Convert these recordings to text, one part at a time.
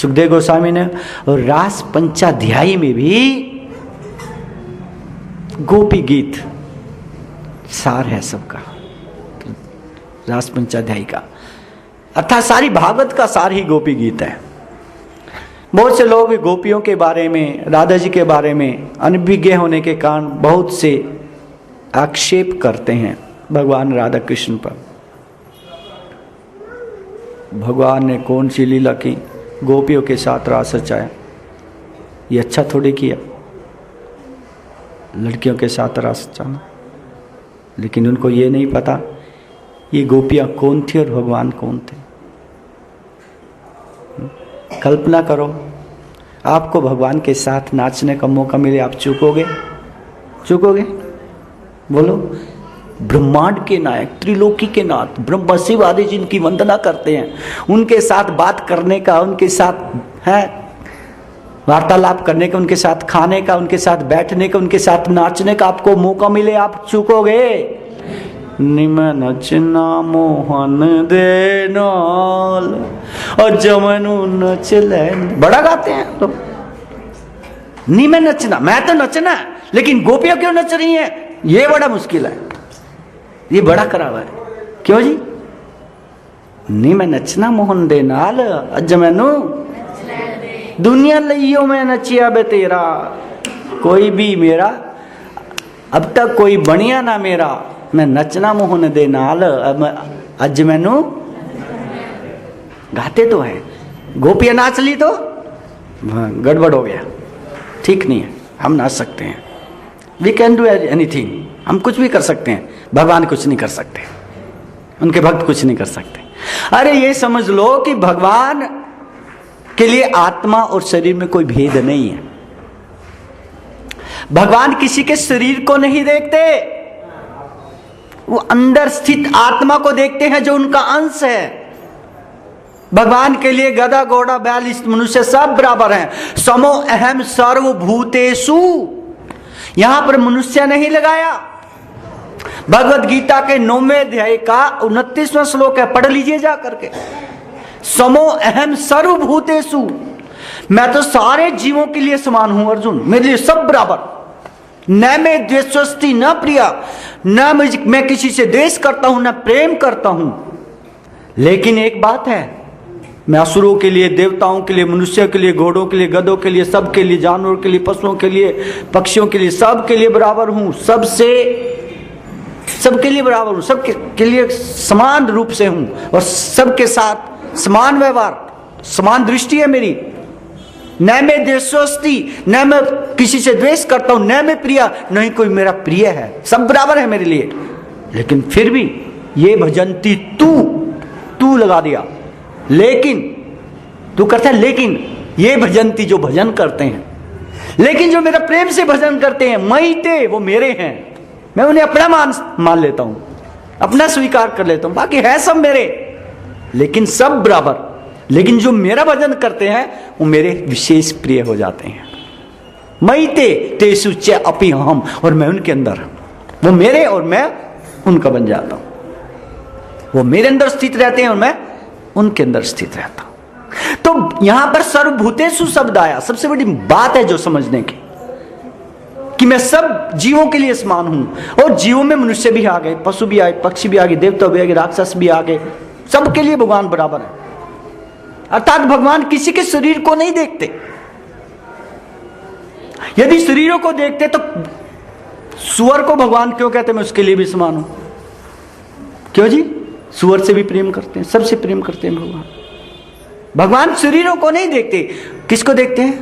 सुखदेव गोस्वामी ने। और रास पंचाध्यायी में भी गोपी गीत सार है सबका, रास पंचाध्यायी का, अर्थात सारी भागवत का सार ही गोपी गीत है। बहुत से लोग गोपियों के बारे में, राधा जी के बारे में अनभिज्ञ होने के कारण बहुत से आक्षेप करते हैं भगवान राधा कृष्ण पर। भगवान ने कौन सी लीला की, गोपियों के साथ रास रचाया, ये अच्छा थोड़ी किया लड़कियों के साथ रास रचाना। लेकिन उनको ये नहीं पता ये गोपियां कौन थी और भगवान कौन थे। कल्पना करो आपको भगवान के साथ नाचने का मौका मिले, आप चूकोगे? चूकोगे? बोलो। ब्रह्मांड के नायक, त्रिलोकी के नाथ ब्रह्मा शिव आदि जिनकी वंदना करते हैं, उनके साथ बात करने का, उनके साथ है वार्तालाप करने का, उनके साथ खाने का, उनके साथ बैठने का, उनके साथ नाचने का आपको मौका मिले, आप चूकोगे? निम नचना मोहन दे नाल और जमनु नच लैन, बड़ा गाते हैं तो। निम नचना, मैं तो नचना, लेकिन गोपियां क्यों नच रही हैं, ये बड़ा मुश्किल है, ये बड़ा करावा है। क्यों जी? निम नचना मोहन दे नाल जमनु दुनिया लइयो में नचिया बे तेरा, कोई भी मेरा अब तक कोई बनिया ना मेरा, मैं नचना मोहन दे नाल अज मैनू। गाते तो है, गोपियां नाच ली तो गड़बड़ हो गया, ठीक नहीं है। हम नाच सकते हैं, वी कैन डू एनीथिंग, हम कुछ भी कर सकते हैं, भगवान कुछ नहीं कर सकते, उनके भक्त कुछ नहीं कर सकते। अरे ये समझ लो कि भगवान के लिए आत्मा और शरीर में कोई भेद नहीं है। भगवान किसी के शरीर को नहीं देखते, वो अंदर स्थित आत्मा को देखते हैं जो उनका अंश है। भगवान के लिए गधा घोड़ा बैल मनुष्य सब बराबर हैं। समो अहम सर्वभूतेषु, यहां पर मनुष्य नहीं लगाया। भगवत गीता के 9वें अध्याय का 29वां श्लोक है, पढ़ लीजिए जा करके। समो अहम सर्वभूतेषु, मैं तो सारे जीवों के लिए समान हूं अर्जुन, मेरे लिए सब बराबर। न मैं द्वेषस्ति न प्रिया, न मैं किसी से द्वेष करता हूं न प्रेम करता हूं। लेकिन एक बात है, मैं असुरों के लिए, देवताओं के लिए, मनुष्यों के लिए, घोड़ों के लिए, गधों के लिए, सबके लिए, जानवरों के लिए, पशुओं के लिए, पक्षियों के लिए, सबके लिए बराबर हूं। सबके लिए बराबर हूं, सबके लिए समान रूप से हूं और सबके साथ समान व्यवहार, समान दृष्टि है मेरी। न मैं द्वेषोस्ति, न मैं किसी से द्वेष करता हूं, न मैं प्रिया, नहीं कोई मेरा प्रिय है, सब बराबर है मेरे लिए। लेकिन फिर भी ये भजंती तू लगा दिया, लेकिन तू करता है, लेकिन ये भजंती जो भजन करते हैं, लेकिन जो मेरा प्रेम से भजन करते हैं, मईते वो मेरे हैं, मैं उन्हें अपना मान लेता हूं, अपना स्वीकार कर लेता हूं, बाकी है सब मेरे, लेकिन सब बराबर। लेकिन जो मेरा भजन करते हैं वो मेरे विशेष प्रिय हो जाते हैं। मईते तेषु च अपि अहम्, और मैं उनके अंदर, वो मेरे और मैं उनका बन जाता हूं। वो मेरे अंदर स्थित रहते हैं और मैं उनके अंदर स्थित रहता हूं। तो यहां पर सर्वभूतेषु शब्द आया, सबसे बड़ी बात है जो समझने की, कि मैं सब जीवों के लिए समान हूं। और जीवों में मनुष्य भी आ गए, पशु भी आए, पक्षी भी आ गए, देवता भी आ गए, राक्षस भी आ गए, सबके लिए भगवान बराबर है। अर्थात भगवान किसी के शरीर को नहीं देखते। यदि शरीरों को देखते तो सुअर को भगवान क्यों कहते मैं उसके लिए भी समान हूं? क्यों जी? सुअर से भी प्रेम करते हैं, सबसे प्रेम करते हैं भगवान। भगवान शरीरों को नहीं देखते, किसको देखते हैं?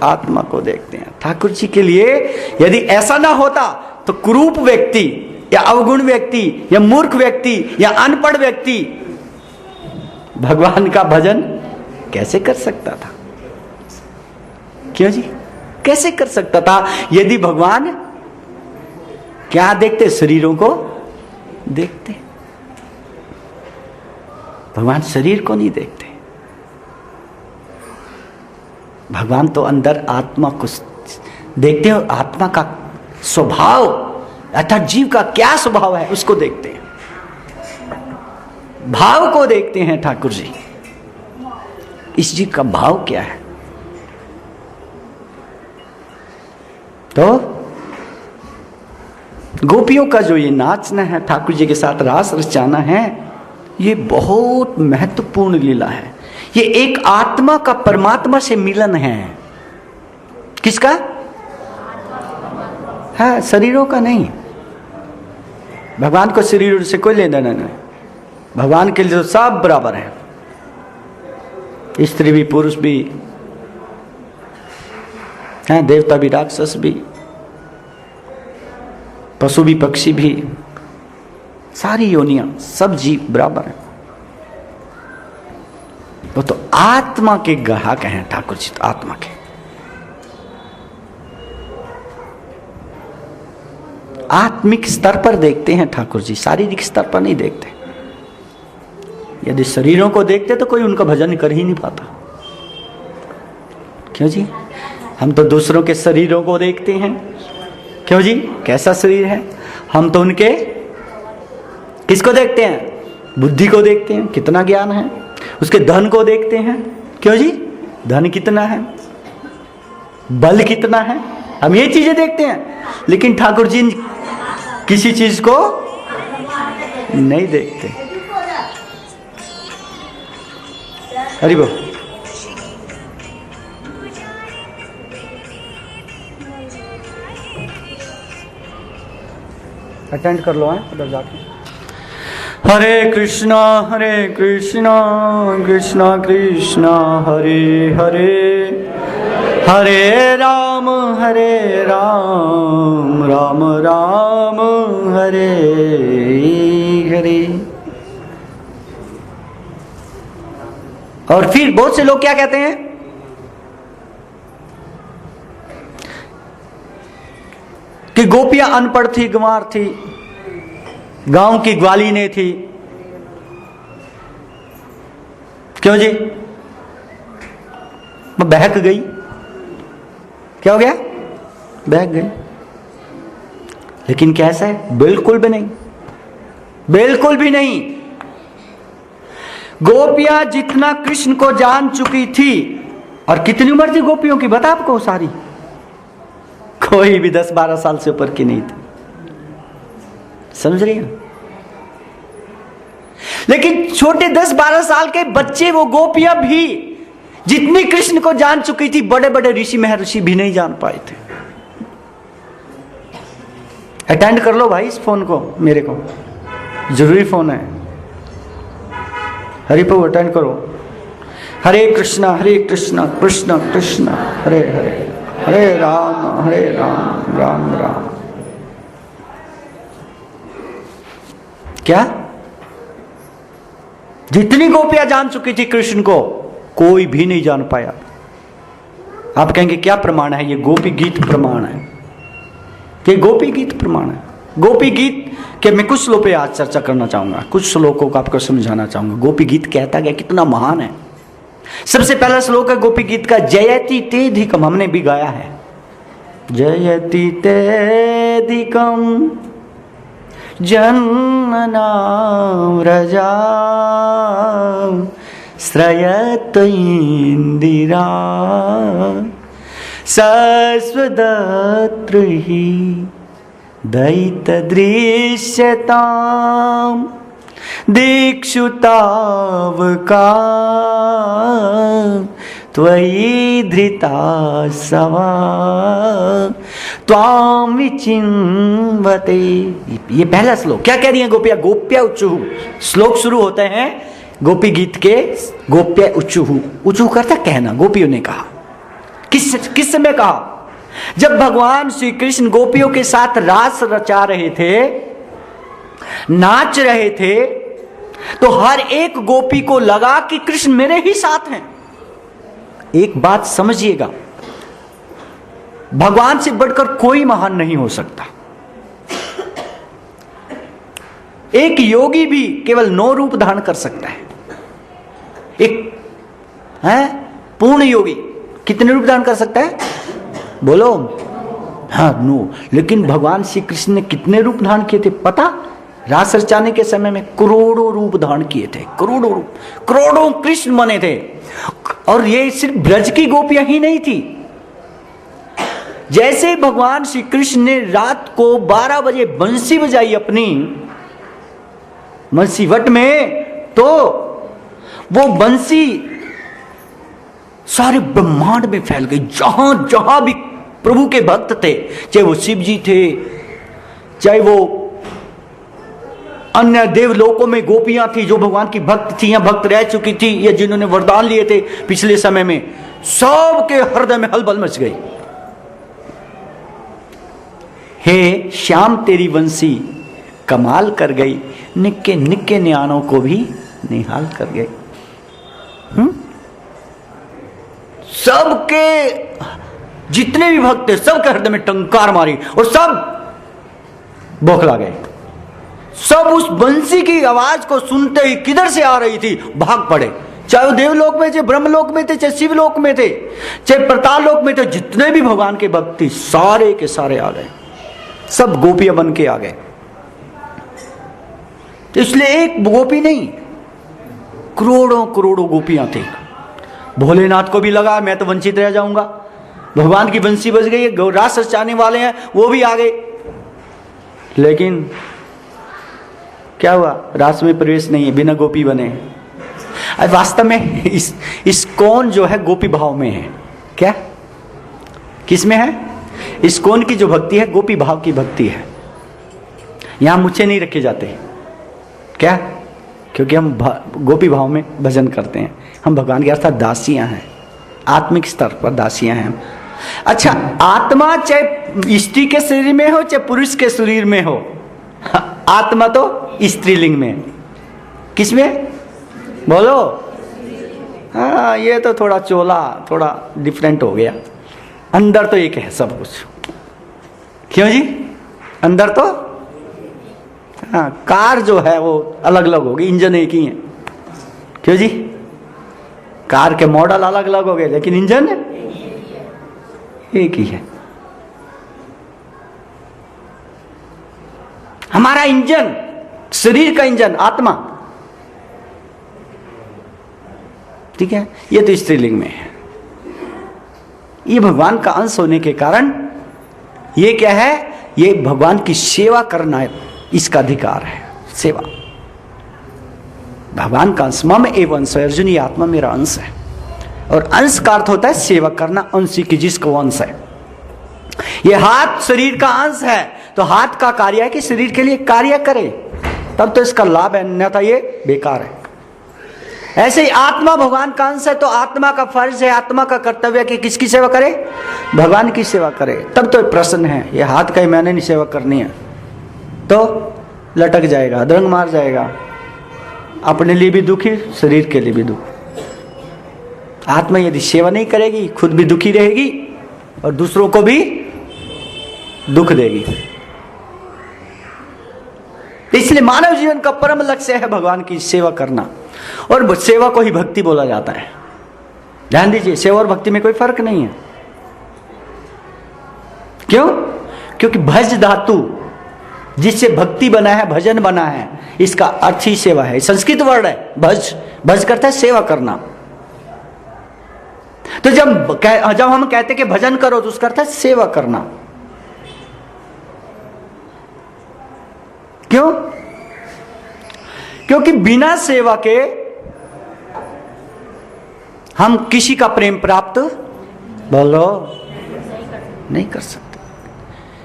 आत्मा को देखते हैं। ठाकुर जी के लिए यदि ऐसा ना होता तो कुरूप व्यक्ति या अवगुण व्यक्ति या मूर्ख व्यक्ति या अनपढ़ व्यक्ति भगवान का भजन कैसे कर सकता था? क्यों जी? कैसे कर सकता था यदि भगवान क्या देखते? शरीरों को देखते। भगवान शरीर को नहीं देखते। भगवान तो अंदर आत्मा को देखते हैं और आत्मा का स्वभाव अर्थात जीव का क्या स्वभाव है उसको देखते हैं, भाव को देखते हैं ठाकुर जी। इस जी का भाव क्या है? तो गोपियों का जो ये नाचना है, ठाकुर जी के साथ रास रचाना है, ये बहुत महत्वपूर्ण लीला है। ये एक आत्मा का परमात्मा से मिलन है। किसका? हाँ, शरीरों का नहीं। भगवान को शरीरों से कोई लेना नहीं। भगवान के लिए तो सब बराबर है, स्त्री भी पुरुष भी हैं, देवता भी राक्षस भी, पशु भी पक्षी भी, सारी योनियां, सब जीव बराबर हैं। वो तो आत्मा के ग्राहक हैं ठाकुर जी, तो आत्मा के। आत्मिक स्तर पर देखते हैं ठाकुर जी, शारीरिक स्तर पर नहीं देखते। यदि शरीरों को देखते तो कोई उनका भजन कर ही नहीं पाता। क्यों जी? हम तो दूसरों के शरीरों को देखते हैं। क्यों जी? कैसा शरीर है? हम तो उनके किसको देखते हैं? बुद्धि को देखते हैं, कितना ज्ञान है। उसके धन को देखते हैं। क्यों जी? धन कितना है, बल कितना है, हम ये चीजें देखते हैं। लेकिन ठाकुर जी किसी चीज को नहीं देखते। हरि बोल। अटेंड कर लो है उधर जाके। हरे कृष्णा कृष्णा कृष्णा हरे हरे, हरे राम राम राम हरे हरे। और फिर बहुत से लोग क्या कहते हैं कि गोपियां अनपढ़ थी, गंवार थी, गांव की ग्वालिने थी। क्यों जी? वो बहक गई। क्या हो गया? बहक गई। लेकिन कैसा है? बिल्कुल भी नहीं, बिल्कुल भी नहीं। गोपियां जितना कृष्ण को जान चुकी थी, और कितनी उम्र थी गोपियों की बता आपको? सारी कोई भी 10-12 साल से ऊपर की नहीं थी, समझ रही हो? लेकिन छोटे 10-12 साल के बच्चे, वो गोपियां भी जितनी कृष्ण को जान चुकी थी, बड़े बड़े ऋषि महर्षि भी नहीं जान पाए थे। अटेंड कर लो भाई इस फोन को, मेरे को जरूरी फोन है। हरि प्रभु अटेंड करो। हरे कृष्णा कृष्ण कृष्ण हरे हरे, हरे राम राम राम। क्या? जितनी गोपियां जान चुकी थी कृष्ण को, कोई भी नहीं जान पाया। आप कहेंगे क्या प्रमाण है? ये गोपी गीत प्रमाण है। ये गोपी गीत प्रमाण है। गोपी गीत के मैं कुछ श्लोक पे आज चर्चा करना चाहूंगा, कुछ श्लोकों को आपको समझाना चाहूंगा। गोपी गीत कहता गया कितना महान है। सबसे पहला श्लोक है गोपी गीत का, जयति तेधिकम। हमने भी गाया है, जयति तेधिकम जन्मनाम व्रजा श्रयत इंदिरा सस्वदत्र ही दैत दृश्यताम दीक्षुतावका त्वयि धृता सवा त्वाम विचिन्वते। ये पहला श्लोक। क्या कह रही है गोपियां? गोप्या उच्चुः। श्लोक शुरू होते हैं गोपी गीत के, गोप्या उच्चुः। उच्चुः करता कहना, गोपियों ने कहा। किस समय कहा? जब भगवान श्री कृष्ण गोपियों के साथ रास रचा रहे थे, नाच रहे थे, तो हर एक गोपी को लगा कि कृष्ण मेरे ही साथ हैं। एक बात समझिएगा, भगवान से बढ़कर कोई महान नहीं हो सकता। एक योगी भी केवल 9 रूप धारण कर सकता है। एक है पूर्ण योगी कितने रूप धारण कर सकता है? बोलो। हाँ, 9। लेकिन भगवान श्री कृष्ण ने कितने रूप धारण किए थे पता? रास रचाने के समय में करोड़ों रूप धारण किए थे, करोड़ों रूप, करोड़ों कृष्ण बने थे। और ये सिर्फ ब्रज की गोपियां ही नहीं थी। जैसे भगवान श्री कृष्ण ने रात को 12 बजे बंसी बजाई अपनी बंसीवट में, तो वो बंसी सारे ब्रह्मांड में फैल गई। जहां जहां भी प्रभु के भक्त थे, चाहे वो शिव जी थे, चाहे वो अन्य देवलोकों में गोपियां थी जो भगवान की भक्त थी या भक्त रह चुकी थी, या जिन्होंने वरदान लिए थे पिछले समय में, सबके हृदय में हलबल मच गई। हे श्याम तेरी बंसी कमाल कर गई, निक्के निक्के न्याणों को भी निहाल कर गई। सबके जितने भी भक्त थे सबके हृदय में टंकार मारी और सब बौखला गए। सब उस बंसी की आवाज को सुनते ही किधर से आ रही थी भाग पड़े। चाहे वो देवलोक में थे, ब्रह्मलोक में थे, चाहे शिवलोक में थे, चाहे प्रताल लोक में थे, जितने भी भगवान के भक्त थे सारे के सारे आ गए। सब गोपियां बन के आ गए। इसलिए एक गोपी नहीं, करोड़ों करोड़ों गोपियां थी। भोलेनाथ को भी लगा मैं तो वंचित रह जाऊंगा, भगवान की बंसी बज गई है, रास रचाने वाले हैं वो भी आ गए। लेकिन क्या हुआ, रास में प्रवेश नहीं है, बिना गोपी बने। अब वास्तव में इस कौन जो है गोपी भाव में है। क्या किस में है? इस कौन की जो भक्ति है गोपी भाव की भक्ति है। यहां मुझे नहीं रखे जाते। क्या? क्योंकि हम गोपी भाव में भजन करते हैं। हम भगवान के अर्थात दासियां हैं, आत्मिक स्तर पर दासियां हैं। अच्छा, आत्मा चाहे स्त्री के शरीर में हो चाहे पुरुष के शरीर में हो, आत्मा तो स्त्रीलिंग में। किसमें बोलो? हाँ, ये तो थोड़ा चोला थोड़ा डिफरेंट हो गया। अंदर तो एक है सब कुछ। क्यों जी? अंदर तो हाँ, कार जो है वो अलग अलग होगी, इंजन एक ही है। क्यों जी? कार के मॉडल अलग अलग हो गए लेकिन इंजन एक ही है। हमारा इंजन, शरीर का इंजन आत्मा, ठीक है, ये तो स्त्रीलिंग में है। ये भगवान का अंश होने के कारण ये क्या है, ये भगवान की सेवा करना इसका अधिकार है। सेवा भगवान का अंश, मम एव अंश, अर्जुन ये आत्मा मेरा अंश है। और अंश का अर्थ होता है सेवा करना, अंशी की जिसको अंश है। ये हाथ शरीर का अंश है तो हाथ का कार्य है कि शरीर के लिए कार्य करे, तब तो इसका लाभ है, अन्यथा ये बेकार है। ऐसे ही आत्मा भगवान का अंश है तो आत्मा का फर्ज है, आत्मा का कर्तव्य है कि किसकी सेवा करे? भगवान की सेवा करे, तब तो प्रसन्न है। ये हाथ का ही मैंने नहीं सेवा करनी है तो लटक जाएगा, दरंग मार जाएगा, अपने लिए भी दुखी, शरीर के लिए भी दुख। आत्मा यदि सेवा नहीं करेगी खुद भी दुखी रहेगी और दूसरों को भी दुख देगी। इसलिए मानव जीवन का परम लक्ष्य है भगवान की सेवा करना, और सेवा को ही भक्ति बोला जाता है। ध्यान दीजिए, सेवा और भक्ति में कोई फर्क नहीं है। क्यों? क्योंकि भज धातु जिससे भक्ति बना है, भजन बना है, इसका अर्थ ही सेवा है। संस्कृत वर्ड है भज, भज करता है सेवा करना। तो जब हम कहते कि भजन करो तो उसका अर्थ है सेवा करना। क्यों? क्योंकि बिना सेवा के हम किसी का प्रेम प्राप्त बोलो नहीं कर सकते।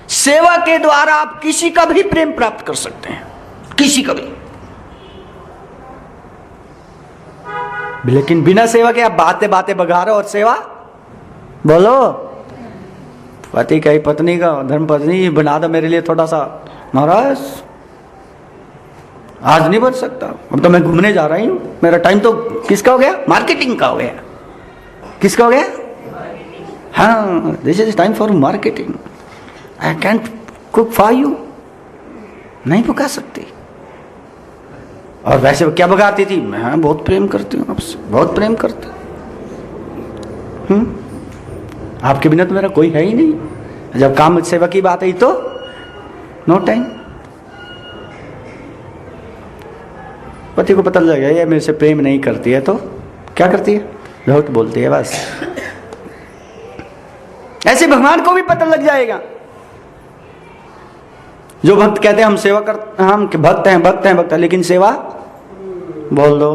सेवा के द्वारा आप किसी का भी प्रेम प्राप्त कर सकते हैं, किसी का भी। लेकिन बिना सेवा के आप बातें बातें बगा रहे हो, और सेवा बोलो पति का ही पत्नी का धर्म पत्नी बना दो मेरे लिए थोड़ा सा। महाराज आज नहीं बच सकता, अब तो मैं घूमने जा रही हूं, मेरा टाइम तो किसका हो गया? मार्केटिंग का हो गया। किसका हो गया? हाँ, this is time for marketing. I can't cook for you, नहीं पका सकती। और वैसे वो क्या बगाती थी? मैं बहुत प्रेम करती हूँ आपसे, बहुत प्रेम करती हूँ। आपके बिना तो मेरा कोई है ही नहीं। जब काम सेवा की बात आई तो नो टाइम। पति को पता लग गया ये मेरे से प्रेम नहीं करती है, तो क्या करती है? झूठ बोलती है बस। ऐसे भगवान को भी पता लग जाएगा। जो भक्त कहते हैं हम सेवा करते, हम भक्त हैं भक्त हैं भक्त हैं, लेकिन सेवा बोल दो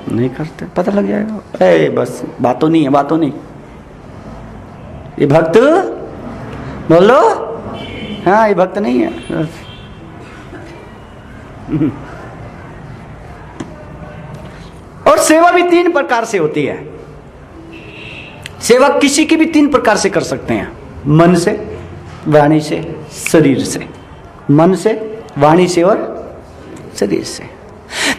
नहीं करते, पता लग जाएगा। ए बस बातों नहीं है, बातों नहीं, ये भक्त बोल दो, हाँ ये भक्त नहीं है। और सेवा भी 3 प्रकार से होती है। सेवा किसी की भी 3 प्रकार से कर सकते हैं, मन से, वाणी से, शरीर से। मन से, वाणी से और शरीर से।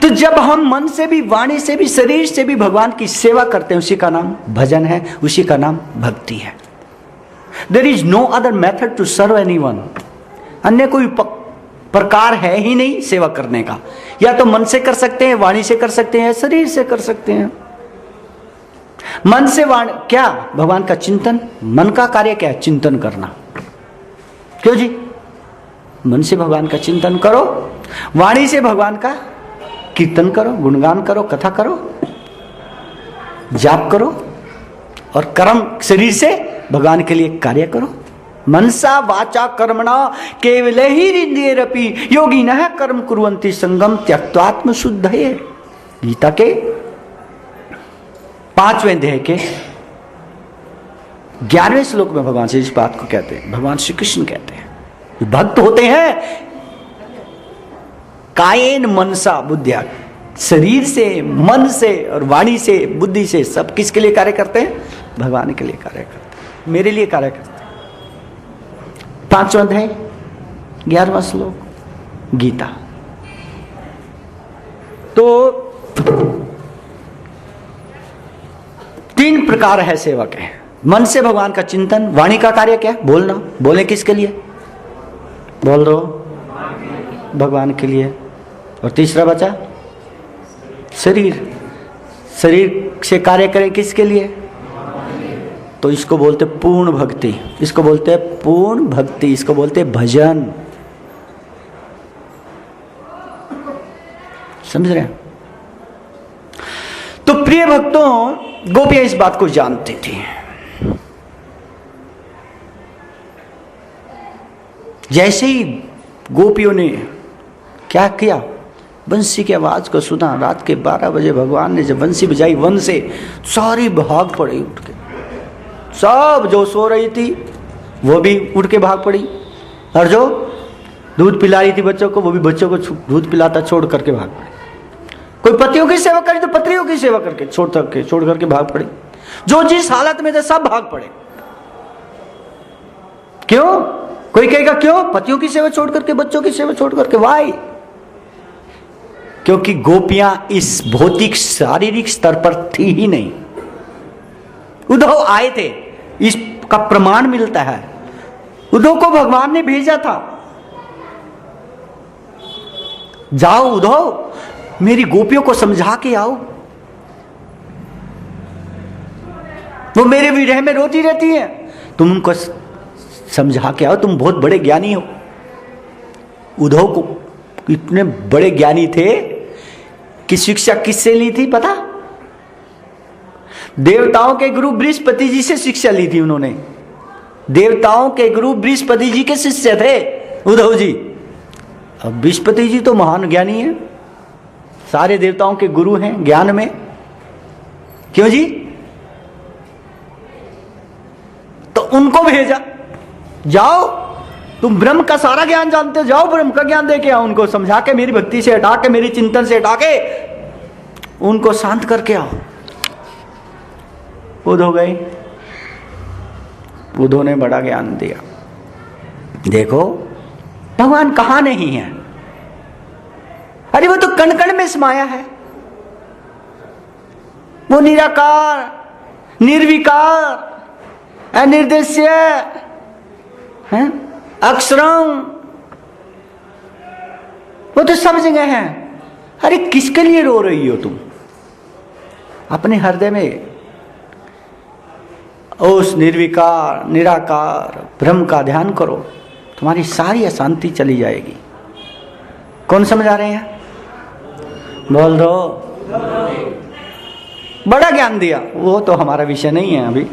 तो जब हम मन से भी, वाणी से भी, शरीर से भी भगवान की सेवा करते हैं, उसी का नाम भजन है, उसी का नाम भक्ति है। There is no other method to serve anyone. अन्य कोई प्रकार है ही नहीं सेवा करने का। या तो मन से कर सकते हैं, वाणी से कर सकते हैं, शरीर से कर सकते हैं। मन से वाणी क्या? भगवान का चिंतन। मन का कार्य क्या है? चिंतन करना। क्यों जी? मन से भगवान का चिंतन करो, वाणी से भगवान का कीर्तन करो, गुणगान करो, कथा करो, जाप करो, और कर्म शरीर से भगवान के लिए कार्य करो। मनसा वाचा कर्मणा केवले ही इंद्रियरपि योगिनः कर्म कुर्वन्ति संगम त्यक्त्वात्म शुद्धये। गीता के 5वें अध्याय के 11वें श्लोक में भगवान से इस बात को कहते हैं। भगवान श्री कृष्ण कहते हैं भक्त होते हैं कायेन मनसा बुद्धिया, शरीर से, मन से और वाणी से, बुद्धि से, सब किसके लिए कार्य करते हैं? भगवान के लिए कार्य करते हैं, मेरे लिए कार्य करते हैं। 5वां अध्याय 11वां श्लोक गीता। तो 3 प्रकार है सेवा के। मन से भगवान का चिंतन, वाणी का कार्य क्या? बोलना। बोले किसके लिए? बोल दो, भगवान के लिए। और तीसरा बचा शरीर। शरीर से कार्य करें किसके लिए? तो इसको बोलते पूर्ण भक्ति, इसको बोलते पूर्ण भक्ति, इसको बोलते भजन। समझ रहे हैं? तो प्रिय भक्तों, गोपियां इस बात को जानती थी। जैसे ही गोपियों ने क्या किया, बंसी की आवाज को सुना, रात के 12 बजे भगवान ने जब बंसी बजाई वन से, सारी भाग पड़ी उठ के। सब जो सो रही थी वो भी उठ के भाग पड़ी, और जो दूध पिला रही थी बच्चों को, वो भी बच्चों को दूध पिलाता छोड़ करके भाग पड़ी। कोई पतियों की सेवा करी तो पत्नियों की सेवा करके छोड़ करके भाग पड़ी। जो जिस हालत में थे सब भाग पड़े। क्यों? कोई कहेगा क्यों? पतियों की सेवा छोड़ करके, बच्चों की सेवा छोड़ करके। वाई? क्योंकि गोपियां इस भौतिक शारीरिक स्तर पर थी ही नहीं। उद्धव आए थे, इसका प्रमाण मिलता है। उद्धव को भगवान ने भेजा था, जाओ उद्धव, मेरी गोपियों को समझा के आओ, वो मेरे विरह में रोती रहती है, तुम उनको समझा के आओ, तुम बहुत बड़े ज्ञानी हो। उद्धव को इतने बड़े ज्ञानी थे कि शिक्षा किससे ली थी पता? देवताओं के गुरु बृहस्पति जी से शिक्षा ली थी उन्होंने। देवताओं के गुरु बृहस्पति जी के शिष्य थे उद्धव जी। अब बृहस्पति जी तो महान ज्ञानी है, सारे देवताओं के गुरु हैं ज्ञान में। क्यों जी? तो उनको भेजा, जाओ तुम ब्रह्म का सारा ज्ञान जानते हो, जाओ ब्रह्म का ज्ञान दे के आओ, उनको समझा के, मेरी भक्ति से हटा के, मेरी चिंतन से हटा के उनको शांत करके आओ। उद्धव गए, उद्धव ने बड़ा ज्ञान दिया। देखो भगवान कहां नहीं है? अरे वो तो कण कण में समाया है। वो निराकार, निर्विकार, अनिर्देश्य है, अक्षरम, वो तो सब जगह है। अरे किसके लिए रो रही हो तुम? अपने हृदय में उस निर्विकार, निराकार ब्रह्म का ध्यान करो, तुम्हारी सारी अशांति चली जाएगी। कौन समझा रहे हैं? बोल दो। बड़ा ज्ञान दिया, वो तो हमारा विषय नहीं है अभी,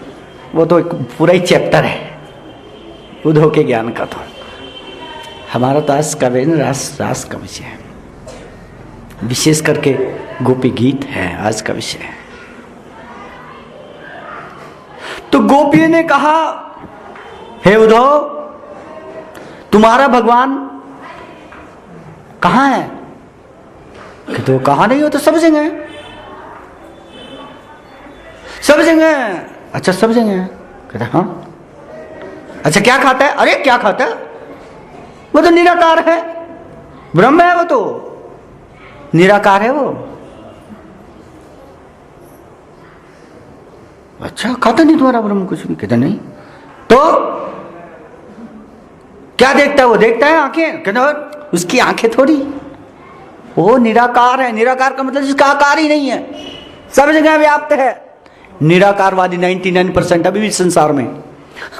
वो तो एक पूरा ही चैप्टर है उद्धव के ज्ञान का। तो हमारा तो आज का रास का विषय है, विशेष करके गोपी गीत है आज का विषय है। तो गोपी ने कहा, हे उद्धव, तुम्हारा भगवान कहां है? तो कहां नहीं हो तो सब जगह है, सब जगह है। अच्छा सब जगह है? कहते हाँ। अच्छा क्या खाता है? अरे क्या खाता है? वो तो निराकार है, ब्रह्म है, वो तो निराकार है वो। अच्छा खाता नहीं तुम्हारा ब्रह्म कुछ भी? कहते नहीं। तो क्या देखता है? वो देखता है आंखें। कहते उसकी आंखें थोड़ी, वो निराकार है। निराकार का मतलब जिसका आकार ही नहीं है, सब जगह व्याप्त है। निराकारवादी 99% अभी भी संसार में।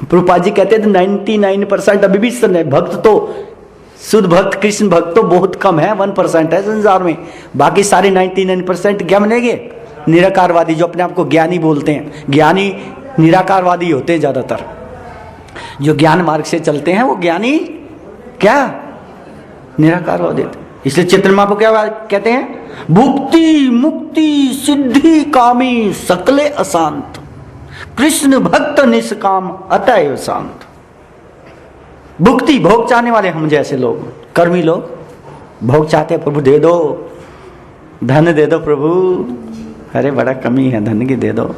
प्रभुपाद जी कहते थे 99% अभी भी भक्त तो शुद्ध भक्त, कृष्ण भक्त तो बहुत कम है, 1% है संसार में। बाकी सारे 99% क्या बनेंगे? निराकारवादी, जो अपने आप को ज्ञानी बोलते हैं। ज्ञानी निराकारवादी होते हैं ज्यादातर। जो ज्ञान मार्ग से चलते हैं वो ज्ञानी क्या? निराकारवादी। इसलिए चैतन्य महाप्रभु क्या कहते हैं? भुक्ति मुक्ति सिद्धि कामी सकले अशांत, कृष्ण भक्त निष्काम अतएव शांत। भुक्ति, भोग चाहने वाले हम जैसे लोग, कर्मी लोग भोग चाहते हैं, प्रभु दे दो, धन दे दो प्रभु, अरे बड़ा कमी है धन की, दे दो।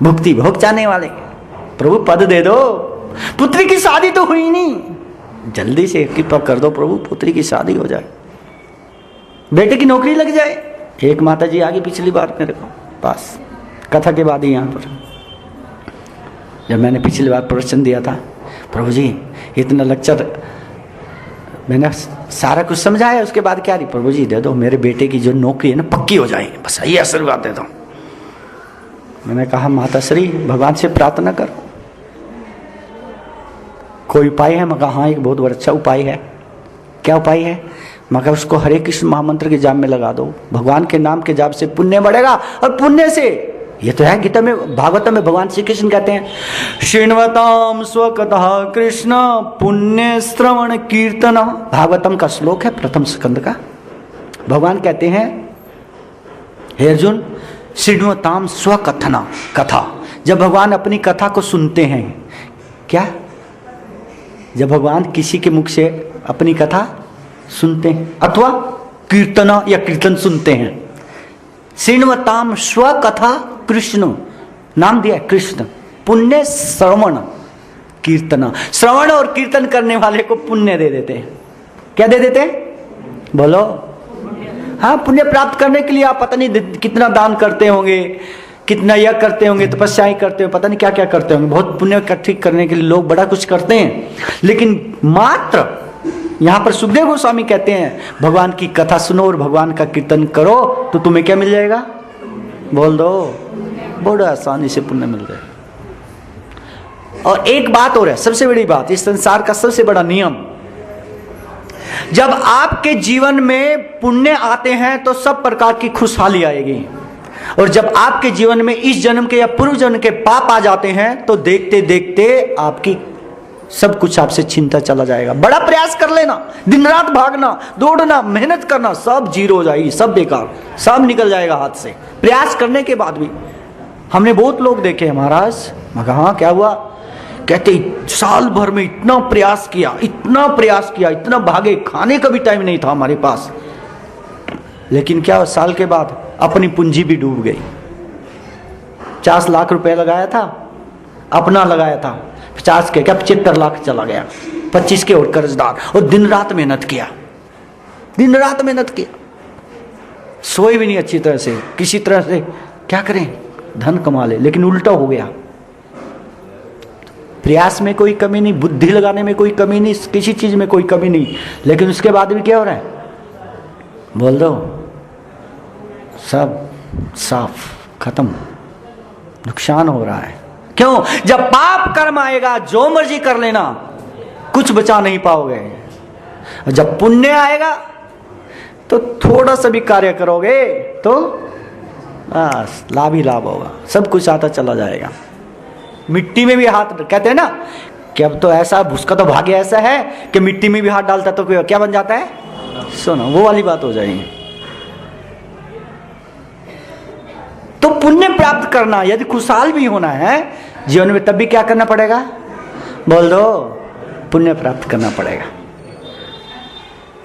भुक्ति, भोग चाहने वाले, प्रभु पद दे दो, पुत्री की शादी तो हुई नहीं, जल्दी से कृपा कर दो प्रभु, पुत्री की शादी हो जाए, बेटे की नौकरी लग जाए। एक माता जी आगे पिछली बार मेरे को पास कथा के बाद ही यहाँ पर, जब मैंने पिछली बार प्रवचन दिया था, प्रभु जी इतना लेक्चर मैंने सारा कुछ समझाया, उसके बाद क्या रही? प्रभु जी दे दो मेरे बेटे की जो नौकरी है ना पक्की हो जाए, बस ये आशीर्वाद दे दो। मैंने कहा माता श्री भगवान से प्रार्थना करो, कोई उपाय है? मैं कहा हाँ एक बहुत बड़ा अच्छा उपाय है। क्या उपाय है? मैं कहा उसको हरे कृष्ण महामंत्र के जाप में लगा दो, भगवान के नाम के जाप से पुण्य बढ़ेगा, और पुण्य से, ये तो है गीता में, भागवतम में भगवान श्री कृष्ण कहते हैं श्रृण्वताम स्वकतः कृष्ण पुण्य श्रवण कीर्तन। भागवतम का श्लोक है, प्रथम स्कंद का। भगवान कहते हैं हे अर्जुन, श्रृण्वताम स्वकथना, कथा, जब भगवान अपनी कथा को सुनते हैं, क्या? जब भगवान किसी के मुख से अपनी कथा सुनते हैं अथवा कीर्तना या कीर्तन सुनते हैं, श्रृण्वताम स्वकथा कृष्ण, नाम दिया कृष्ण, पुण्य श्रवण कीर्तना, श्रवण और कीर्तन करने वाले को पुण्य दे देते हैं। क्या दे देते हैं? बोलो। हाँ, पुण्य प्राप्त करने के लिए आप पता नहीं कितना दान करते होंगे, कितना यह करते होंगे, तपस्याएं करते होंगे, पता नहीं क्या क्या करते होंगे, बहुत पुण्य इकट्ठी करने के लिए लोग बड़ा कुछ करते हैं। लेकिन मात्र यहां पर सुखदेव गोस्वामी कहते हैं भगवान की कथा सुनो और भगवान का कीर्तन करो तो तुम्हें क्या मिल जाएगा? बोल दो, बड़ा आसानी से पुण्य मिल जाएगा। और एक बात और है, सबसे बड़ी बात, इस संसार का सबसे बड़ा नियम, जब आपके जीवन में पुण्य आते हैं तो सब प्रकार की खुशहाली आएगी, और जब आपके जीवन में इस जन्म के या पूर्व जन्म के पाप आ जाते हैं तो देखते देखते आपकी सब कुछ आपसे छीनता चला जाएगा। बड़ा प्रयास कर लेना, दिन रात भागना, दौड़ना, मेहनत करना, सब जीरो हो जाएगी, सब बेकार, सब निकल जाएगा हाथ से। प्रयास करने के बाद भी हमने बहुत लोग देखे हैं महाराज। मैं कहा हाँ क्या हुआ? कहते साल भर में इतना प्रयास किया, इतना प्रयास किया, इतना भागे, खाने का भी टाइम नहीं था हमारे पास, लेकिन क्या साल के बाद अपनी पूंजी भी डूब गई। 50 लाख रुपए लगाया था, अपना लगाया था 50 के, क्या 75 लाख चला गया, 25 के और कर्जदार। और दिन रात मेहनत किया, दिन रात मेहनत किया, सोए भी नहीं अच्छी तरह से, किसी तरह से क्या करें धन कमा ले, लेकिन उल्टा हो गया। प्रयास में कोई कमी नहीं, बुद्धि लगाने में कोई कमी नहीं, किसी चीज में कोई कमी नहीं, लेकिन उसके बाद भी क्या हो रहा है? बोल दो, सब साफ खत्म, नुकसान हो रहा है। क्यों? जब पाप कर्म आएगा जो मर्जी कर लेना, कुछ बचा नहीं पाओगे। जब पुण्य आएगा तो थोड़ा सा भी कार्य करोगे तो बस लाभ ही लाभ होगा, सब कुछ आता चला जाएगा। मिट्टी में भी हाथ, कहते हैं ना कि अब तो ऐसा, उसका तो भाग्य ऐसा है कि मिट्टी में भी हाथ डालता तो क्या बन जाता है, सोना, वो वाली बात हो जाएगी। तो पुण्य प्राप्त करना, यदि खुशहाल भी होना है जीवन में, तब भी क्या करना पड़ेगा, बोल दो, पुण्य प्राप्त करना पड़ेगा।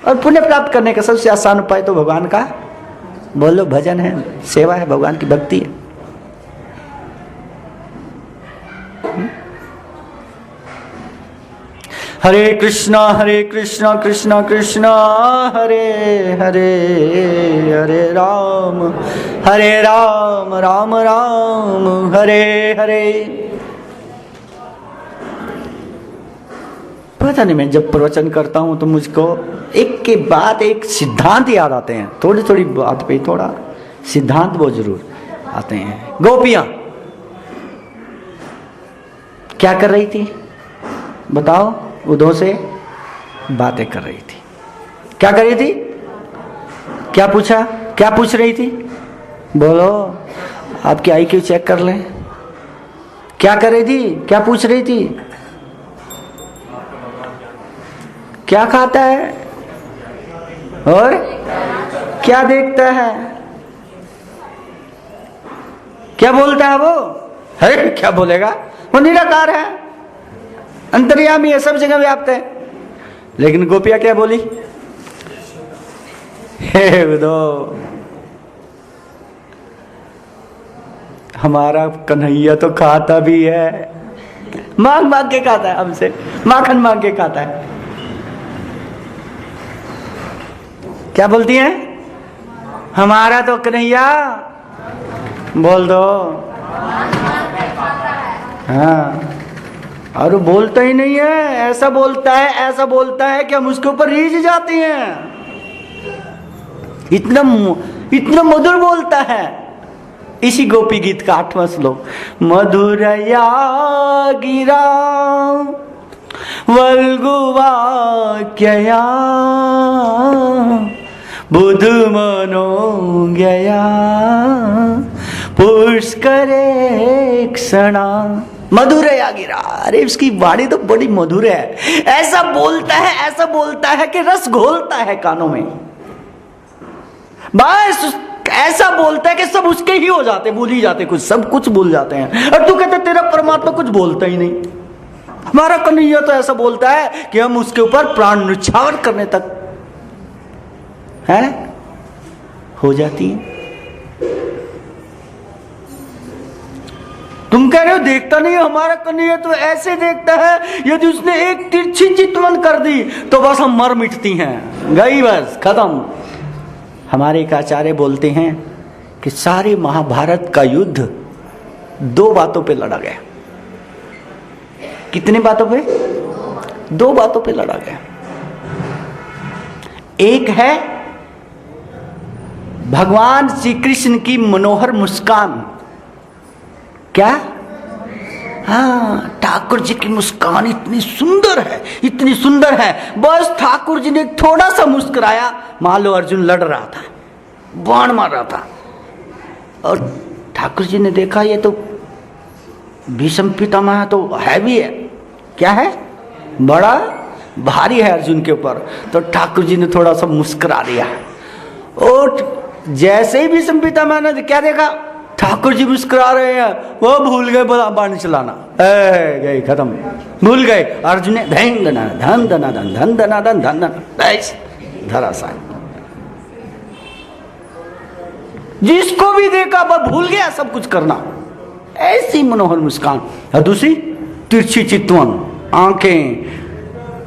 और पुण्य प्राप्त करने का सबसे आसान उपाय तो भगवान का, बोलो, भजन है, सेवा है, भगवान की भक्ति है। हरे कृष्णा कृष्णा कृष्णा हरे हरे, हरे राम राम राम हरे हरे। पता नहीं, मैं जब प्रवचन करता हूं तो मुझको एक के बाद एक सिद्धांत याद आते हैं, थोड़ी थोड़ी बात पे थोड़ा सिद्धांत वो जरूर आते हैं। गोपियां क्या कर रही थी बताओ, उद्धव से बातें कर रही थी। क्या कर रही थी, क्या पूछा, क्या पूछ रही थी, बोलो, आपकी IQ चेक कर लें। क्या कर रही थी, क्या पूछ रही थी, क्या खाता है और क्या देखता है, क्या बोलता है वो, है क्या बोलेगा, वो निराकार है, अंतर्यामी है, सब जगह व्याप्त है। लेकिन गोपिया क्या बोली, हे उद्धव, हमारा कन्हैया तो खाता भी है, मांग मांग के खाता है, हमसे माखन मांग के खाता है। क्या बोलती हैं, हमारा तो कन्हैया, बोल दो, हाँ, और वो बोलता ही नहीं है, ऐसा बोलता है कि हम उसके ऊपर रीझ जाते हैं। इतना मधुर बोलता है। इसी गोपी गीत का 8वां श्लोक, मधुरया गिरा वल्गुवाक्यया बुध मनोज्ञया पुष्करे क्षणा। मधुर है गिरा, अरे उसकी वाणी तो बड़ी मधुर है, ऐसा बोलता है कि रस घोलता है कानों में, बस ऐसा बोलता है कि सब उसके ही हो जाते, भूल ही जाते, कुछ सब कुछ भूल जाते हैं। और तू कहते तेरा परमात्मा कुछ बोलता ही नहीं। हमारा कन्हैया तो ऐसा बोलता है कि हम उसके ऊपर प्राण न्यौछावर करने तक है हो जाती है। तुम कह रहे हो देखता नहीं, हमारा कन्हैया तो ऐसे देखता है, यदि उसने एक तिरछी चितवन कर दी तो बस हम मर मिटती हैं, गई बस खत्म। हमारे एक आचार्य बोलते हैं कि सारे महाभारत का युद्ध 2 बातों पे लड़ा गया। कितने बातों पे, 2 बातों पे लड़ा गया। एक है भगवान श्री कृष्ण की मनोहर मुस्कान। क्या, हाँ, ठाकुर जी की मुस्कान इतनी सुंदर है, बस ठाकुर जी ने थोड़ा सा मुस्कुराया, मान लो अर्जुन लड़ रहा था, बाण मार रहा था, और ठाकुर जी ने देखा ये तो भीष्म पितामह तो हैवी है, क्या है, बड़ा भारी है अर्जुन के ऊपर, तो ठाकुर जी ने थोड़ा सा मुस्कुरा दिया। और जैसे ही भीष्म पितामह ने क्या देखा, ठाकुर जी मुस्कुरा रहे हैं, वो भूल गए बाण चलाना, गए खत्म, भूल गए। अर्जुन ने धन धना धन धना धन धन धना धन धन धन धराशायी, जिसको भी देखा वह भूल गया सब कुछ करना। ऐसी मनोहर मुस्कान। और दूसरी तिरछी चितवन,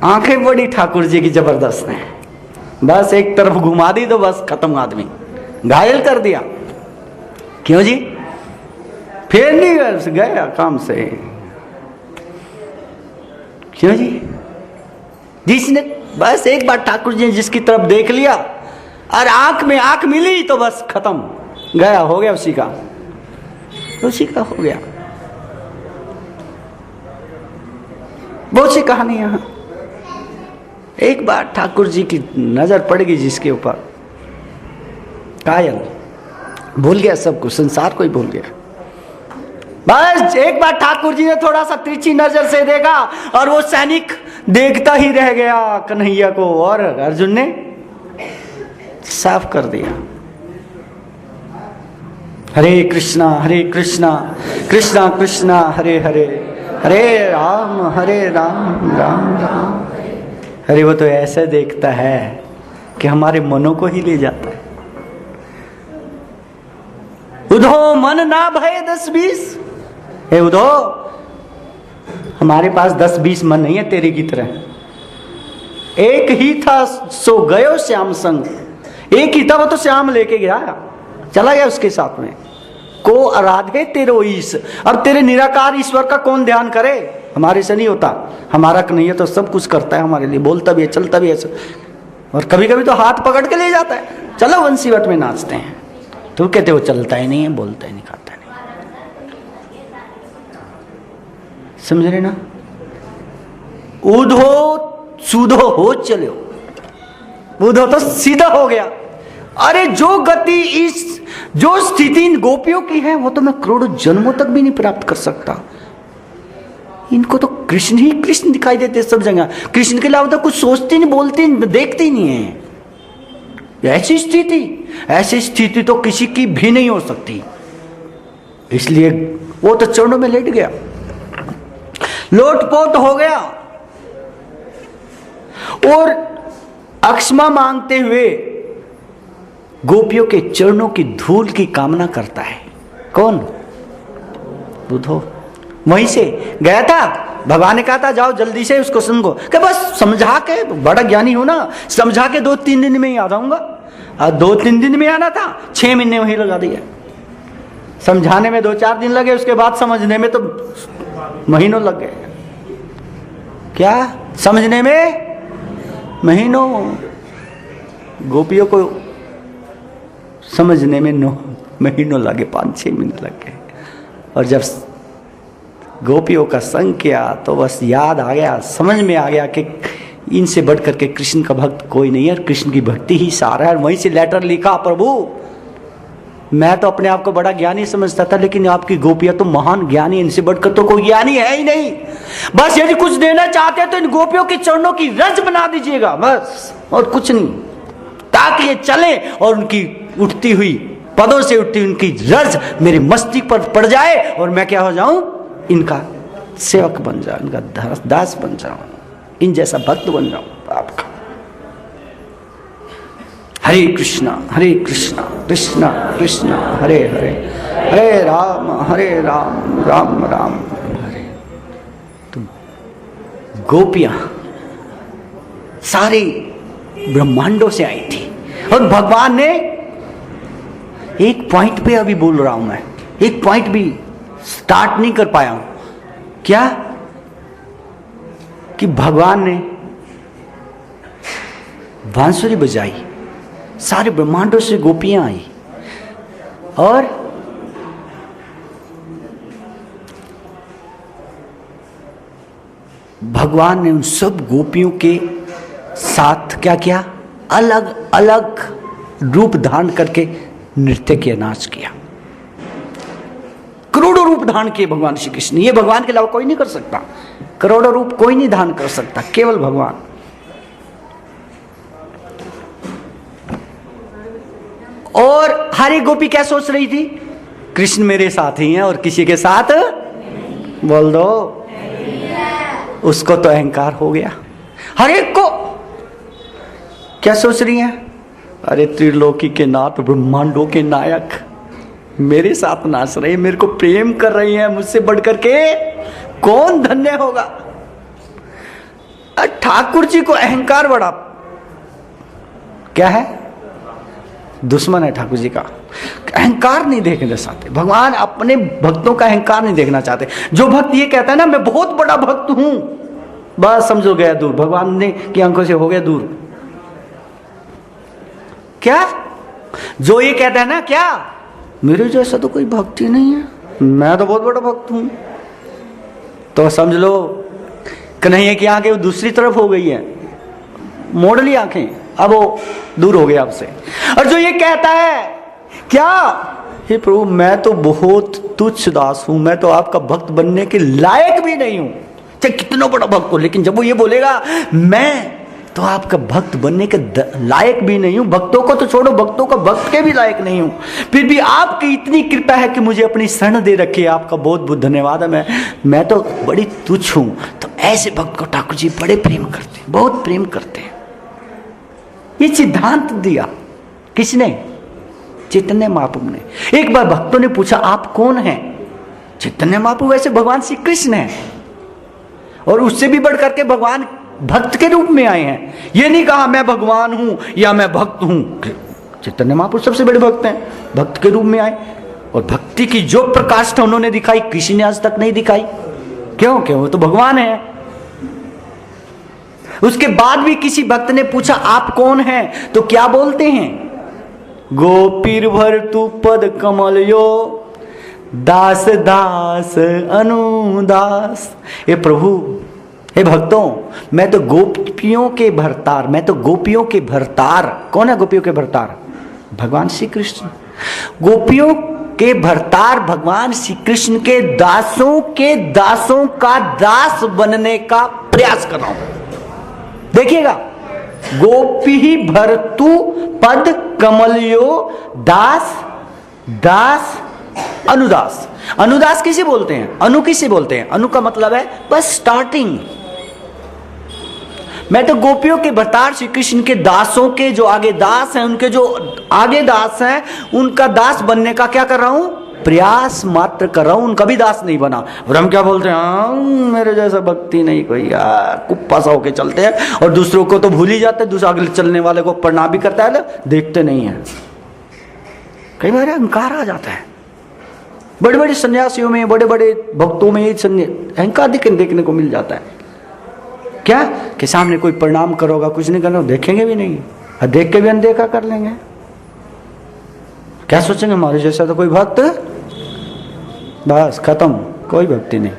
आंखें बड़ी ठाकुर जी की जबरदस्त है, बस एक तरफ घुमा दी तो बस खत्म, आदमी घायल कर दिया। क्यों जी, फिर नहीं गया काम से, क्यों जी, जिसने बस एक बार ठाकुर जी ने जिसकी तरफ देख लिया और आंख में आंख मिली तो बस खत्म, गया, हो गया, उसी का हो गया। बहुत सी कहानी यहां। एक बार ठाकुर जी की नजर पड़ेगी जिसके ऊपर, कायल, भूल गया सब कुछ, संसार को ही भूल गया। बस एक बार ठाकुर जी ने थोड़ा सा तिरछी नजर से देखा और वो सैनिक देखता ही रह गया कन्हैया को, और अर्जुन ने साफ कर दिया। हरे कृष्णा कृष्णा कृष्णा हरे हरे, हरे राम राम राम। अरे वो तो ऐसे देखता है कि हमारे मनों को ही ले जाता है। उधो मन ना भय 10-20, हे उधो, हमारे पास 10-20 मन नहीं है तेरे की तरह। एक ही था सो गयो श्याम संग, एक ही था वो तो श्याम लेके गया, चला गया उसके साथ में। को आराधे तेरो ईश, अब तेरे निराकार ईश्वर का कौन ध्यान करे, हमारे से नहीं होता। हमारा कन्हैया तो सब कुछ करता है हमारे लिए, बोलता भी है, चलता भी है, और कभी कभी तो हाथ पकड़ के ले जाता है, चलो वंशीवट में नाचते हैं। तो कहते वो चलता ही नहीं है, बोलता ही नहीं, खाता नहीं। समझ रहे ना? ऊधो सूधो हो चलो, ऊधो तो सीधा हो गया। अरे जो गति इस, जो स्थिति इन गोपियों की है वो तो मैं करोड़ों जन्मों तक भी नहीं प्राप्त कर सकता। इनको तो कृष्ण ही कृष्ण दिखाई देते सब जगह, कृष्ण के अलावा तो कुछ सोचते नहीं, बोलते नहीं, देखते ही नहीं है। ऐसी स्थिति तो किसी की भी नहीं हो सकती। इसलिए वो तो चरणों में लेट गया, लोटपोट हो गया और अक्षमा मांगते हुए गोपियों के चरणों की धूल की कामना करता है। कौन? बुद्धो। वहीं से गया था, भगवान ने कहा था जाओ जल्दी से उसको सुनको, कि बस समझा के, बड़ा ज्ञानी हो ना, समझा के 2-3 दिन में ही आ जाऊंगा। और 2-3 दिन में आना था, 6 महीने वहीं लगा दिया। समझाने में 2-4 दिन लगे, उसके बाद समझने में तो महीनों लग गए। क्या समझने में महीनों, गोपियों को समझने में 9 महीनों लगे, 5-6 महीने लग गए। और जब गोपियों का संग किया तो बस याद आ गया, समझ में आ गया कि इनसे बढ़ करके कृष्ण का भक्त कोई नहीं है, कृष्ण की भक्ति ही सारा है। वहीं से लेटर लिखा, प्रभु मैं तो अपने आप को बड़ा ज्ञानी समझता था, लेकिन आपकी गोपियां तो महान ज्ञानी, इनसे बढ़कर तो कोई ज्ञानी है ही नहीं। बस यदि कुछ देना चाहते हैं तो इन गोपियों के चरणों की रज बना दीजिएगा, बस, और कुछ नहीं, ताकि ये चले और उनकी उठती हुई पदों से उठती उनकी रज मेरे मस्तिष्क पर पड़ जाए और मैं क्या हो जाऊं, इनका सेवक बन जाऊं, इनका दास बन जाऊं, इन जैसा भक्त बन जाऊं आपका। हरे कृष्णा कृष्णा कृष्णा हरे हरे, हरे राम राम राम हरे। तो गोपियां सारी ब्रह्मांडों से आई थी और भगवान ने एक पॉइंट पे, अभी बोल रहा हूं मैं, एक पॉइंट भी स्टार्ट नहीं कर पाया हूं। क्या? कि भगवान ने बांसुरी बजाई, सारे ब्रह्मांडों से गोपियां आई और भगवान ने उन सब गोपियों के साथ क्या किया, अलग अलग रूप धारण करके नृत्य किया, नाच किया। करोड़ों रूप धारण किए भगवान श्री कृष्ण, ये भगवान के अलावा कोई नहीं कर सकता। करोड़ों रूप कोई नहीं धारण कर सकता, केवल भगवान। और हरी गोपी क्या सोच रही थी? कृष्ण मेरे साथ ही हैं और किसी के साथ, बोल दो, उसको तो अहंकार हो गया। हर एक को क्या सोच रही हैं? अरे त्रिलोकी के नाथ, ब्रह्मांडों के नायक मेरे साथ नाच रहे, मेरे को प्रेम कर रही हैं, मुझसे बढ़कर के कौन धन्य होगा। ठाकुर जी को अहंकार बड़ा क्या है, दुश्मन है ठाकुर जी का। अहंकार नहीं देखना चाहते भगवान, अपने भक्तों का अहंकार नहीं देखना चाहते। जो भक्त ये कहता है ना मैं बहुत बड़ा भक्त हूं, बस समझो गया दूर, भगवान ने की आंखों से हो गया दूर। क्या? जो ये कहता है ना, क्या मेरे जैसा तो कोई भक्त ही नहीं है, मैं तो बहुत बड़ा भक्त हूं, तो समझ लो कन्हैया की आंखें वो दूसरी तरफ हो गई है, मोड़ ली आंखें, अब वो दूर हो गया आपसे। और जो ये कहता है क्या? हे प्रभु, मैं तो बहुत तुच्छ दास हूं, मैं तो आपका भक्त बनने के लायक भी नहीं हूं, चाहे कितना बड़ा भक्त हो। लेकिन जब वो ये बोलेगा मैं तो आपका भक्त बनने के लायक भी नहीं हूं, भक्तों को तो छोड़ो, भक्तों का भक्त के भी लायक नहीं हूं, फिर भी आपकी इतनी कृपा है कि मुझे अपनी शरण दे रखी है, आपका बहुत बहुत धन्यवाद है, मैं तो बड़ी तुच्छ हूं। तो ऐसे भक्त को ठाकुर जी बड़े प्रेम करते हैं, बहुत प्रेम करते हैं। ये सिद्धांत दिया किसने? चैतन्य महाप्रभु ने। एक बार भक्तों ने पूछा आप कौन हैं? चैतन्य महाप्रभु वैसे भगवान श्री कृष्ण हैं, और उससे भी बढ़ करके भगवान भक्त के रूप में आए हैं। ये नहीं कहा मैं भगवान हूं या मैं भक्त हूं। चैतन्य महाप्रभु सबसे बड़े भक्त हैं, भक्त के रूप में आए, और भक्ति की जो प्रकाष्ठा उन्होंने दिखाई किसी ने आज तक नहीं दिखाई। क्यों? वो तो भगवान है। उसके बाद भी किसी भक्त ने पूछा आप कौन हैं, तो क्या बोलते हैं? गोपीर भर तू पद कमल यो दास दास अनुदास। हे प्रभु, हे भक्तों, मैं तो गोपियों के भरतार, मैं तो गोपियों के भरतार। कौन है गोपियों के भरतार? भगवान श्री कृष्ण। गोपियों के भरतार भगवान श्री कृष्ण के दासों का दास बनने का प्रयास कर रहा हूं। देखिएगा, गोपी भरतु पद कमलियो दास दास अनुदास। अनुदास किसे बोलते हैं? अनु किसे बोलते हैं? अनु का मतलब है बस स्टार्टिंग। मैं तो गोपियों के भरतार श्री कृष्ण के दासों के जो आगे दास हैं, उनके जो आगे दास हैं, उनका दास बनने का क्या कर रहा हूं? प्रयास मात्र कर रहा हूं, उनका भी दास नहीं बना। और हम क्या बोलते हैं? मेरे जैसा भक्ति नहीं कोई यार, कुप्पा सा होके चलते हैं, और दूसरों को तो भूल ही जाते हैं, दूसरा आगे चलने वाले को प्रणाम भी करता है, देखते नहीं है। कई बार अहंकार आ जाता है। बड़े बड़े सन्यासियों में, बड़े बड़े भक्तों में अहंकार देखने को मिल जाता है। क्या कि सामने कोई प्रणाम करोगा, कुछ नहीं करना, देखेंगे भी नहीं, और देख के भी अनदेखा कर लेंगे। क्या सोचेंगे? हमारे जैसा तो कोई भक्त, बस खत्म, कोई भक्ति नहीं।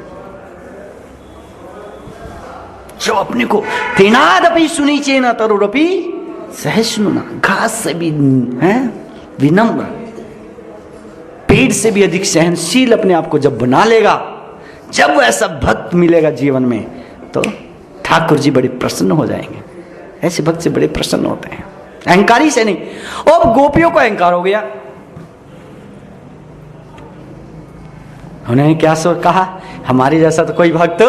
जो अपने को तेनादपि सुनी चेना तरुरपि सहिष्णुना, घास से भी है विनम्र, पेड़ से भी अधिक सहनशील अपने आप को जब बना लेगा, जब ऐसा भक्त मिलेगा जीवन में, तो ठाकुर जी बड़े प्रसन्न हो जाएंगे। ऐसे भक्त से बड़े प्रसन्न होते हैं, अहंकारी से नहीं। और गोपियों को अहंकार हो गया। उन्होंने क्या कहा? हमारे जैसा तो कोई भक्त,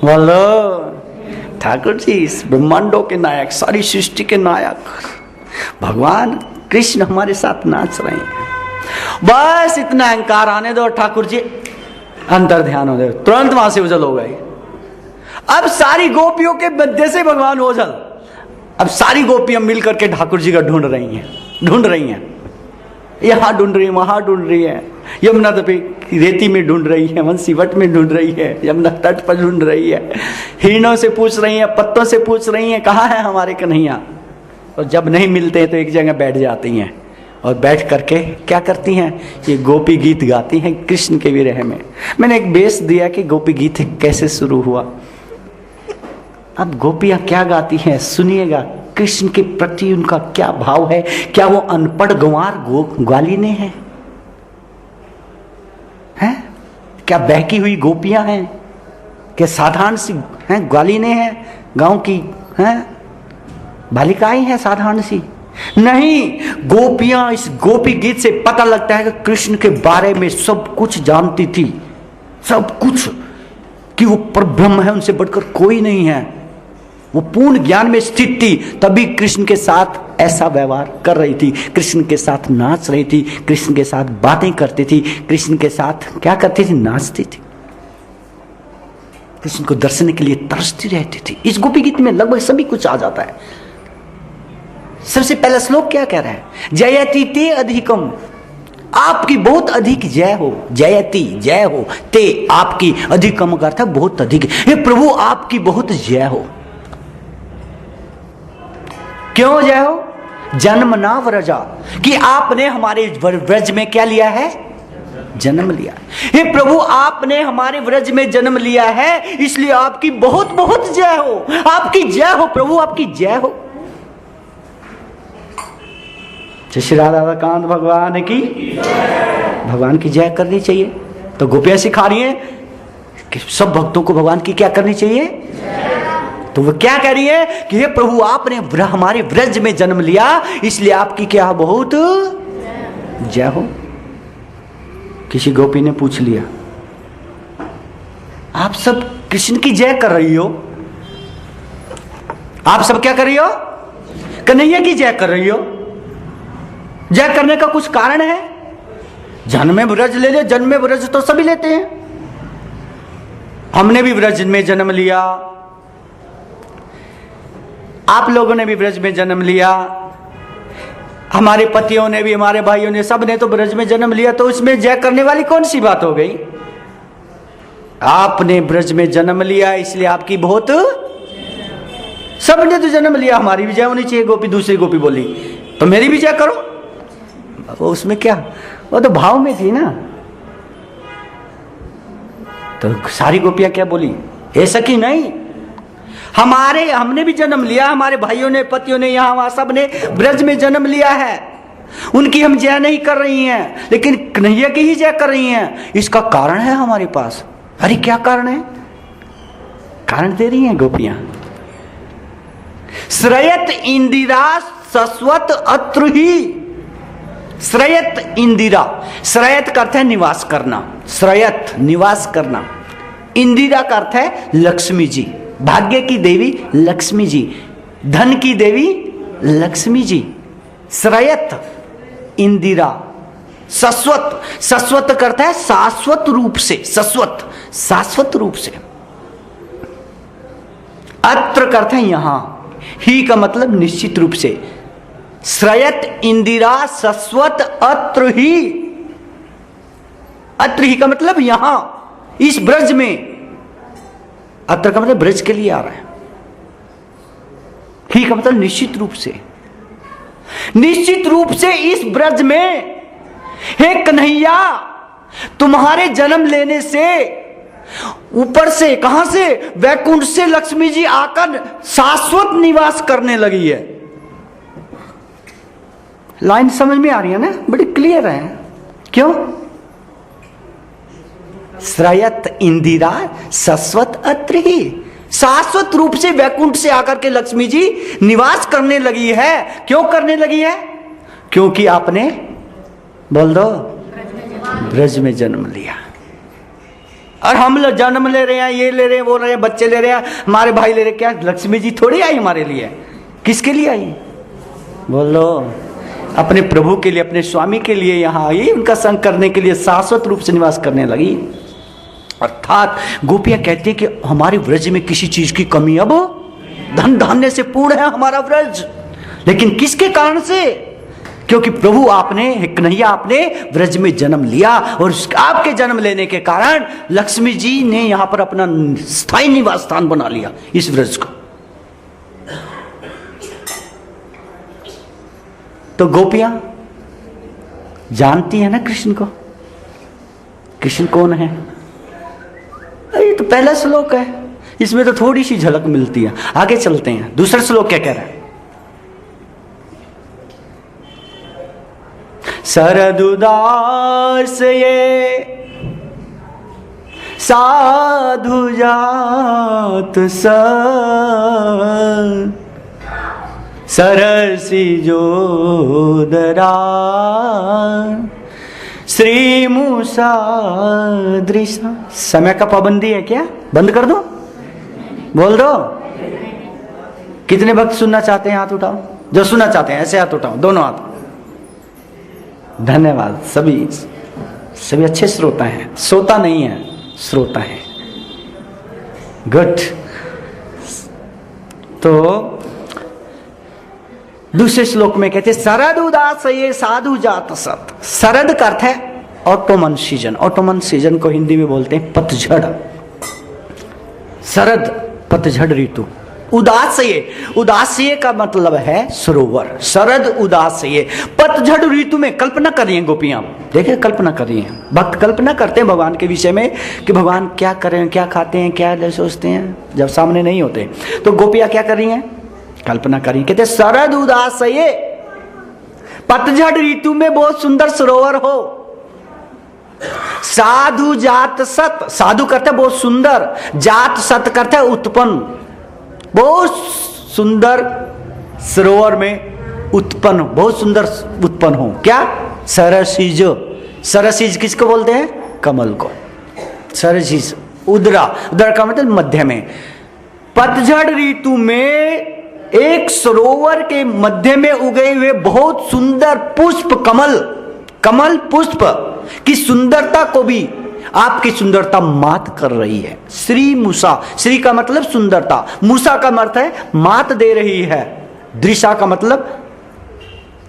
बोलो ठाकुर जी इस ब्रह्मांडों के नायक, सारी सृष्टि के नायक भगवान कृष्ण हमारे साथ नाच रहे हैं। बस इतना अहंकार आने दो, ठाकुर जी अंतर ध्यान हो जाए, तुरंत वहां से उजल हो गए। अब सारी गोपियों के मध्य से भगवान ओझल। अब सारी गोपियां मिलकर के ठाकुर जी का ढूंढ रही हैं, यहां ढूंढ रही है, वहां ढूंढ रही है, यमुना तपी रेती में ढूंढ रही है, वंशीवट में ढूंढ रही है, यमुना तट पर ढूंढ रही है, हिरणों से पूछ रही है, पत्तों से पूछ रही है कहाँ है हमारे कन्हैया। और जब नहीं मिलते हैं तो एक जगह बैठ जाती हैं, और बैठ करके क्या करती हैं? ये गोपी गीत गाती हैं कृष्ण के विरह में। मैंने एक बेस दिया कि गोपी गीत कैसे शुरू हुआ। अब गोपियां क्या गाती हैं सुनिएगा। कृष्ण के प्रति उनका क्या भाव है। क्या वो अनपढ़ गंवार ग्वालिने हैं? क्या बहकी हुई गोपियां हैं? क्या साधारण सी हैं ग्वालिने हैं, गांव की हैं बालिकाएं हैं साधारण सी? नहीं, गोपियां इस गोपी गीत से पता लगता है कि कृष्ण के बारे में सब कुछ जानती थी, सब कुछ, कि वो परब्रह्म है, उनसे बढ़कर कोई नहीं है। वो पूर्ण ज्ञान में स्थित थी, तभी कृष्ण के साथ ऐसा व्यवहार कर रही थी, कृष्ण के साथ नाच रही थी, कृष्ण के साथ बातें करती थी, कृष्ण के साथ क्या करती थी? नाचती थी, कृष्ण को दर्शन के लिए तरसती रहती थी। इस गोपी गीत में लगभग सभी कुछ आ जाता है। सबसे पहला श्लोक क्या कह रहा है? जयति ते अधिकम, आपकी बहुत अधिक जय हो। जयति जय हो, ते आपकी, अधिकम का अर्थ है बहुत अधिक। हे प्रभु आपकी बहुत जय हो। क्यों जय हो? जन्म ना व्रजा, कि आपने हमारे व्रज में क्या लिया है? जन्म लिया। हे प्रभु आपने हमारे व्रज में जन्म लिया है, इसलिए आपकी बहुत बहुत जय हो। आपकी जय हो प्रभु, आपकी जय हो। श्री राधा कांत भगवान की, भगवान की जय करनी चाहिए। तो गोपियां सिखा रही हैं कि सब भक्तों को भगवान की क्या करनी चाहिए। तो वो क्या कह रही है कि हे प्रभु, आपने हमारे व्रज में जन्म लिया, इसलिए आपकी क्या बहुत जय हो। किसी गोपी ने पूछ लिया, आप सब कृष्ण की जय कर रही हो, आप सब क्या कर रही हो, कन्हैया की जय कर रही हो, जय करने का कुछ कारण है? जन्म में ब्रज ले ले, जन्म में ब्रज तो सभी लेते हैं, हमने भी ब्रज में जन्म लिया, आप लोगों ने भी ब्रज में जन्म लिया, हमारे पतियों ने भी, हमारे भाइयों ने, सब ने तो ब्रज में जन्म लिया, तो उसमें जय करने वाली कौन सी बात हो गई? आपने ब्रज में जन्म लिया इसलिए आपकी बहुत, सबने तो जन्म लिया, हमारी भी जय होनी चाहिए। गोपी, दूसरी गोपी बोली तो मेरी भी जय करो। वो उसमें क्या, वो तो भाव में थी ना। तो सारी गोपियां क्या बोली, ऐसा कि नहीं, हमने भी जन्म लिया, हमारे भाइयों ने, पतियों ने, यहां वहां सब ने ब्रज में जन्म लिया है, उनकी हम जय नहीं कर रही हैं, लेकिन कन्हैया की ही जय कर रही हैं। इसका कारण है हमारे पास। अरे क्या कारण है? कारण दे रही हैं गोपियां। श्रयत इंदिरा सस्वत अत्र ही। श्रयत इंदिरा, श्रयत का अर्थ है निवास करना, श्रयत निवास करना, इंदिरा का अर्थ है लक्ष्मी जी, भाग्य की देवी लक्ष्मी जी, धन की देवी लक्ष्मी जी। श्रयत इंदिरा, शाश्वत, शाश्वत का अर्थ है शाश्वत रूप से, शाश्वत, शाश्वत रूप से। अत्र का अर्थ है यहां, ही का मतलब निश्चित रूप से। श्रयत इंदिरा शाश्वत अत्र ही, अत्र ही का मतलब यहां, इस ब्रज में। अत्र का मतलब ब्रज के लिए आ रहा है, ही का मतलब निश्चित रूप से, निश्चित रूप से इस ब्रज में। हे कन्हैया, तुम्हारे जन्म लेने से ऊपर से, कहां से, वैकुंठ से लक्ष्मी जी आकर शाश्वत निवास करने लगी है। लाइन समझ में आ रही है ना, बड़ी क्लियर है। क्यों? श्रयत इंदिरा शाश्वत अत्र ही, शाश्वत रूप से वैकुंठ से आकर के लक्ष्मी जी निवास करने लगी है। क्यों करने लगी है? क्योंकि आपने, बोल दो, ब्रज में जन्म लिया। और हम लोग जन्म ले रहे हैं, ये ले रहे हैं, वो रहे हैं, बच्चे ले रहे हैं, हमारे भाई ले रहे हैं, क्या लक्ष्मी जी थोड़ी आई हमारे लिए? किसके लिए आई? बोलो, अपने प्रभु के लिए, अपने स्वामी के लिए यहां आई, उनका संग करने के लिए शाश्वत रूप से निवास करने लगी। अर्थात गोपियां कहती है कि हमारे व्रज में किसी चीज की कमी, अब धन धान्य से पूर्ण है हमारा व्रज, लेकिन किसके कारण से? क्योंकि प्रभु आपने, कन्हैया आपने व्रज में जन्म लिया, और आपके जन्म लेने के कारण लक्ष्मी जी ने यहां पर अपना स्थायी निवास स्थान बना लिया, इस व्रज को। तो गोपियां जानती है ना कृष्ण को, कृष्ण कौन है। ये तो पहला श्लोक है, इसमें तो थोड़ी सी झलक मिलती है। आगे चलते हैं, दूसरा श्लोक क्या कह रहा है। शरदुदास ये साधु जात सरसी जोदरा श्री मूसा दृशा। समय का पाबंदी है क्या? बंद कर दो, बोल दो। कितने भक्त सुनना चाहते हैं? हाथ उठाओ। जो सुनना चाहते हैं ऐसे हाथ उठाओ, दोनों हाथ। धन्यवाद। सभी अच्छे श्रोता हैं, श्रोता नहीं है, श्रोता है। गुड। तो दूसरे श्लोक में कहते शरद उदास ये साधु जात सत। शरद का अर्थ है ऑटोमन सीजन। ऑटोमन सीजन को हिंदी में बोलते हैं पतझड़। शरद पतझड़ ऋतु। उदासये, उदासये का मतलब है सरोवर। शरद उदासये, पतझड़ ऋतु में। कल्पना कर रही हैं गोपियां, देखिए कल्पना कर रही हैं। भक्त कल्पना करते हैं भगवान के विषय में कि भगवान क्या करें, क्या खाते हैं, क्या सोचते हैं, जब सामने नहीं होते। तो गोपियां क्या कर रही हैं? कल्पना कर रही हैं। कहते शरद उदासये पतझड़ ऋतु में बहुत सुंदर सरोवर हो। साधु जात सत, साधु करते बहुत सुंदर, जात सत करते उत्पन्न, बहुत सुंदर सरोवर में उत्पन्न, बहुत सुंदर उत्पन्न हो। क्या? सरसीज। सरसीज किसको बोलते हैं? कमल को। सरसीज उदरा, उदरा का मतलब मध्य में। पतझड़ ऋतु में एक सरोवर के मध्य में उगे हुए बहुत सुंदर पुष्प, कमल, कमल पुष्प की सुंदरता को भी आपकी सुंदरता मात कर रही है। श्री मूसा, श्री का मतलब सुंदरता, मूसा का अर्थ है मात दे रही है, दृशा का मतलब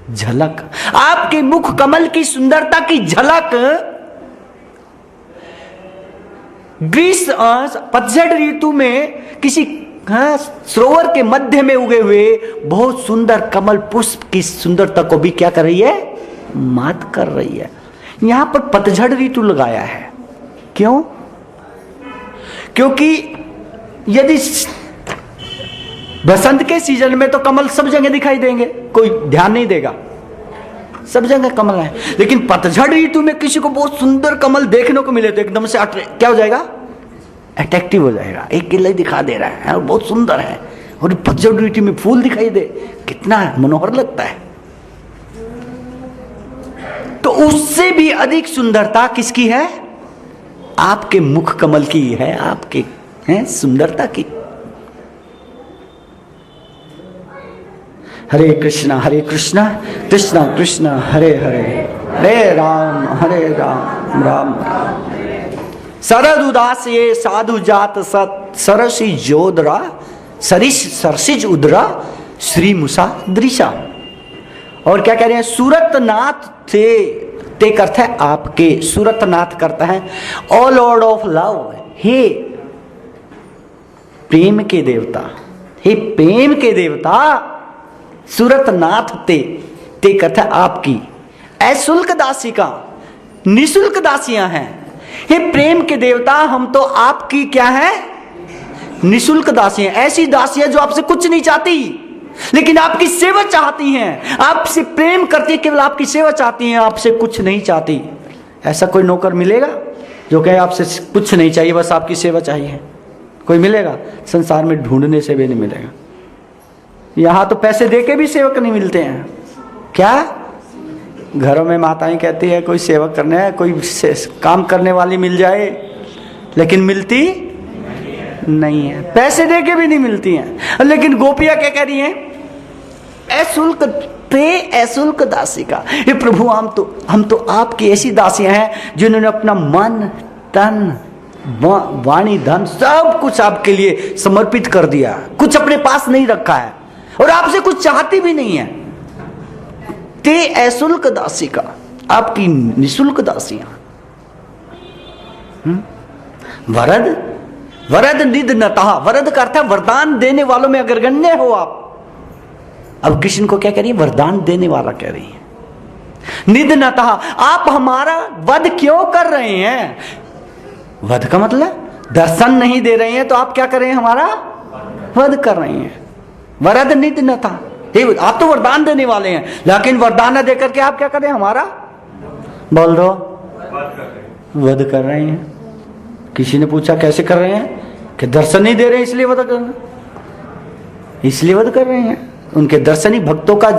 झलक। आपके मुख कमल की सुंदरता की झलक ग्रीष्म पतझड़ ऋतु में किसी सरोवर के मध्य में उगे हुए बहुत सुंदर कमल पुष्प की सुंदरता को भी क्या कर रही है? मात कर रही है। यहां पर पतझड़ ऋतु लगाया है। क्यों? क्योंकि यदि बसंत के सीजन में तो कमल सब जगह दिखाई देंगे, कोई ध्यान नहीं देगा, सब जगह कमल है। लेकिन पतझड़ ऋतु में किसी को बहुत सुंदर कमल देखने को मिले तो एकदम से क्या हो जाएगा? अट्रैक्टिव हो जाएगा। एक किला दिखा दे रहा है और बहुत सुंदर है, और पतझड़ ऋतु में फूल दिखाई दे, कितना मनोहर लगता है। तो उससे भी अधिक सुंदरता किसकी है? आपके मुख कमल की है, आपके हैं सुंदरता की। हरे कृष्णा कृष्णा कृष्णा हरे हरे, हरे राम राम राम। सरद उदास ये साधु जात सत, सरसी जोदरा सरिस सरसिज उदरा श्री मुसा दृशा। और क्या कह रहे हैं? सूरतनाथ थे, ते करता है आपके, सूरतनाथ करता है ओ लॉर्ड ऑफ लव, हे प्रेम के देवता, हे प्रेम के देवता सूरतनाथ ते करता है आपकी अशुल्क दासी का, निशुल्क दासियां हैं। हे प्रेम के देवता, हम तो आपकी क्या है? निशुल्क दासियां, ऐसी दासियां जो आपसे कुछ नहीं चाहती लेकिन आपकी सेवा चाहती हैं, आपसे प्रेम करती है, केवल आपकी सेवा चाहती हैं, आपसे कुछ नहीं चाहती। ऐसा कोई नौकर मिलेगा जो कहे आपसे कुछ नहीं चाहिए, बस आपकी सेवा चाहिए? कोई मिलेगा? संसार में ढूंढने से भी नहीं मिलेगा। यहां तो पैसे देके भी सेवक नहीं मिलते हैं। क्या? घरों में माताएं कहती है कोई सेवक करने है, कोई काम करने वाली मिल जाए, लेकिन मिलती नहीं है, पैसे देके भी नहीं मिलती हैं। लेकिन गोपियां क्या कह रही हैं? अशुल्क ते अशुल्क दासी का। हे प्रभु, हम तो आपकी ऐसी दासियां हैं जिन्होंने अपना मन तन वाणी धन सब कुछ आपके लिए समर्पित कर दिया, कुछ अपने पास नहीं रखा है और आपसे कुछ चाहती भी नहीं है। ते अशुल्क दासी का, आपकी निशुल्क दासियां। वरद, वरद निध नता, वरद का अर्थ है वरदान देने वालों में अग्रगण्य हो आप। अब कृष्ण को क्या कह रही है? वरदान देने वाला कह रही है। निध नता, आप हमारा वध क्यों कर रहे हैं? वध का मतलब दर्शन नहीं दे रहे हैं, तो आप क्या कर रहे हैं? हमारा वध कर रहे हैं। वरद निध नता, आप तो वरदान देने वाले हैं, लेकिन वरदान न देकर के आप क्या कर रहे हैं? हमारा बोल दो वध कर रहे हैं। किसी ने पूछा कैसे कर रहे हैं? कि दर्शन नहीं दे रहे हैं इसलिए वध कर रहे हैं, इसलिए वध कर रहे हैं। उनके दर्शन ही भक्तों का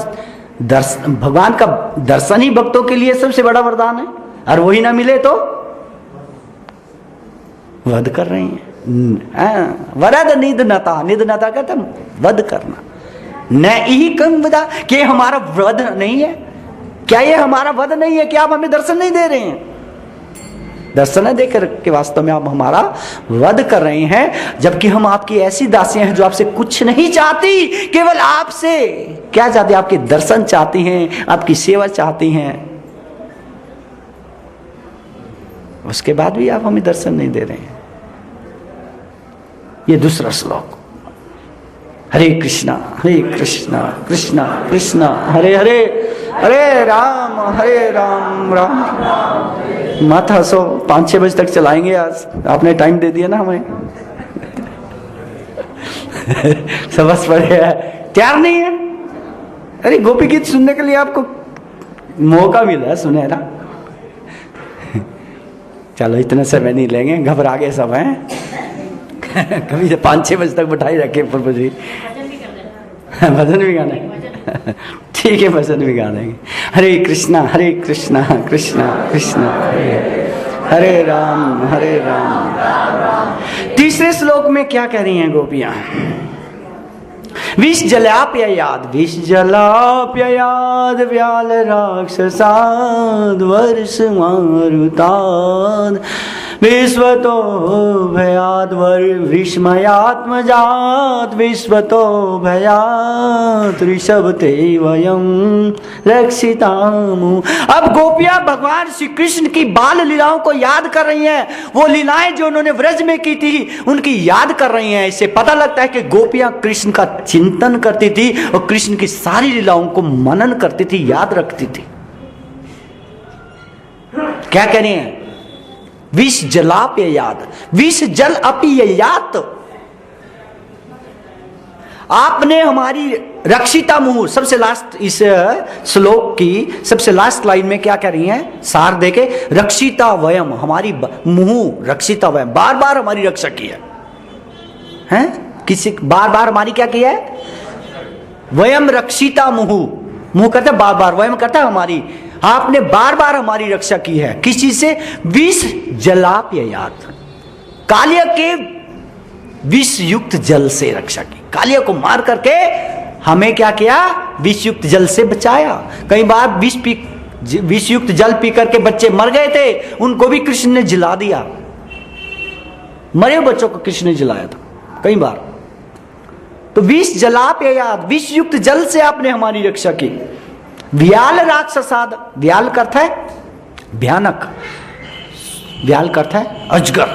भगवान का दर्शन ही भक्तों के लिए सबसे बड़ा वरदान है, और वही ना मिले तो वध कर रहे हैं। वरद निधनता, निधनता कहते वध करना। न ही कम वदा, कि हमारा वध नहीं है क्या? ये हमारा वध नहीं है कि आप हमें दर्शन नहीं दे रहे हैं? दर्शन देकर के वास्तव में आप हमारा वध कर रहे हैं, जबकि हम आपकी ऐसी दासियां हैं जो आपसे कुछ नहीं चाहती, केवल आपसे क्या चाहती? आपके दर्शन चाहती हैं, आपकी सेवा चाहती हैं। उसके बाद भी आप हमें दर्शन नहीं दे रहे हैं। ये दूसरा श्लोक। हरे कृष्णा कृष्णा कृष्णा हरे हरे, हरे राम राम राम। मत हंसो, 5-6 बजे तक चलाएंगे आज, आपने टाइम दे दिया ना हमें। समझ पड़े है, तैयार नहीं है? अरे गोपी गीत सुनने के लिए आपको मौका मिला सुने ना। चलो इतना समय नहीं लेंगे, घबरा गए सब हैं। कभी 5-6 बजे तक बैठाई रखे प्रभु जी। भजन भी गाने ठीक है, भजन भी गा लेंगे। हरे कृष्णा कृष्णा कृष्णा हरे राम हरे राम। तीसरे श्लोक में क्या कह रही हैं गोपियां? विष जलाप्ययाद व्याल राक्षसाद वर्ष मारुताद विश्वतो भयाद वृष्मयात्मजात विश्वतो भयात ऋषभ ते वयम रक्षितामु। अब गोपियां भगवान श्री कृष्ण की बाल लीलाओं को याद कर रही हैं। वो लीलाएं जो उन्होंने व्रज में की थी उनकी याद कर रही हैं। इससे पता लगता है कि गोपियां कृष्ण का चिंतन करती थी और कृष्ण की सारी लीलाओं को मनन करती थी, याद रखती थी। क्या कह रही हैं? विष जलाप्ययाद, विष जल अपीययात। आपने हमारी रक्षिता मुहु, सबसे लास्ट इस श्लोक की सबसे लास्ट लाइन में क्या कह रही हैं? सार देके, रक्षिता वयम, हमारी मुहु रक्षिता वयम, बार बार हमारी रक्षा की है? किसी बार बार हमारी क्या की है? वयम रक्षिता मुहु, मुहु कहते बार बार, वयम कहता है हमारी। आपने बार बार हमारी रक्षा की है। किस चीज से? विष जलाप्ययात, कालिया के विष युक्त जल से रक्षा की। कालिया को मार करके हमें क्या किया? विष युक्त जल से बचाया। कई बार विष युक्त जल पी करके बच्चे मर गए थे, उनको भी कृष्ण ने जिला दिया। मरे बच्चों को कृष्ण ने जिलाया था कई बार। तो विष जलाप्ययात, विष युक्त जल से आपने हमारी रक्षा की। व्याल राक्षसाद, व्याल का अर्थ है भयानक, व्याल का अर्थ है अजगर।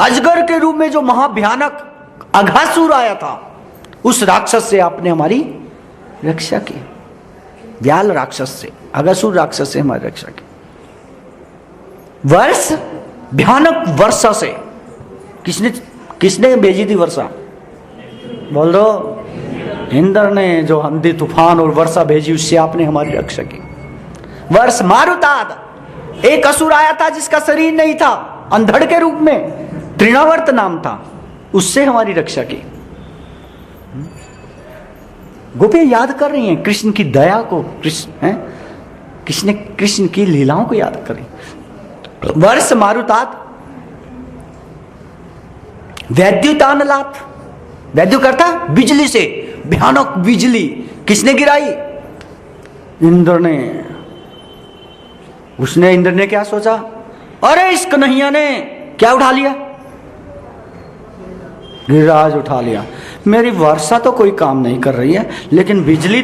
अजगर के रूप में जो महाभयानक अघासुर आया था, उस राक्षस से आपने हमारी रक्षा की। व्याल राक्षस से, अघासुर राक्षस से हमारी रक्षा की। वर्ष, भयानक वर्षा से। किसने भेजी थी वर्षा? बोल दो। इंद्र ने जो आंधी तूफान और वर्षा भेजी, उससे आपने हमारी रक्षा की। वर्ष मारुताद, एक असुर आया था जिसका शरीर नहीं था, अंधड़ के रूप में, तृणावर्त नाम था, उससे हमारी रक्षा की। गोपियां याद कर रही हैं कृष्ण की दया को, कृष्ण की लीलाओं को याद कर रही। वर्ष मारुताद, वैद्युतानलात, वैद्यु करता बिजली से, भयानक बिजली किसने गिराई? इंद्र ने। उसने, इंद्र ने क्या सोचा? अरे इस कन्हैया ने क्या उठा लिया? गिरिराज उठा लिया। मेरी वर्षा तो कोई काम नहीं कर रही है, लेकिन बिजली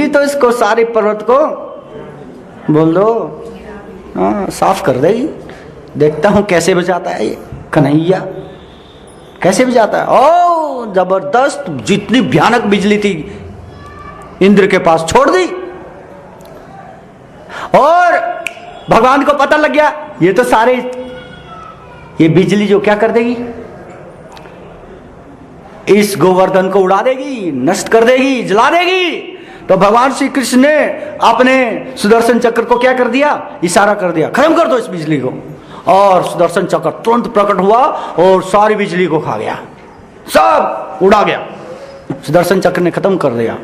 तो इसको, सारे पर्वत को बोल दो साफ कर देगी। देखता हूं कैसे बचाता है ये कन्हैया, कैसे बचाता है। ओ जबरदस्त, जितनी भयानक बिजली थी इंद्र के पास छोड़ दी। और भगवान को पता लग गया ये तो सारे, ये बिजली जो क्या कर देगी? इस गोवर्धन को उड़ा देगी, नष्ट कर देगी, जला देगी। तो भगवान श्री कृष्ण ने अपने सुदर्शन चक्र को क्या कर दिया? इशारा कर दिया, खत्म कर दो इस बिजली को। और सुदर्शन चक्र तुरंत प्रकट हुआ और सारी बिजली को खा गया, सब उड़ा गया। सुदर्शन चक्र ने खत्म कर दिया।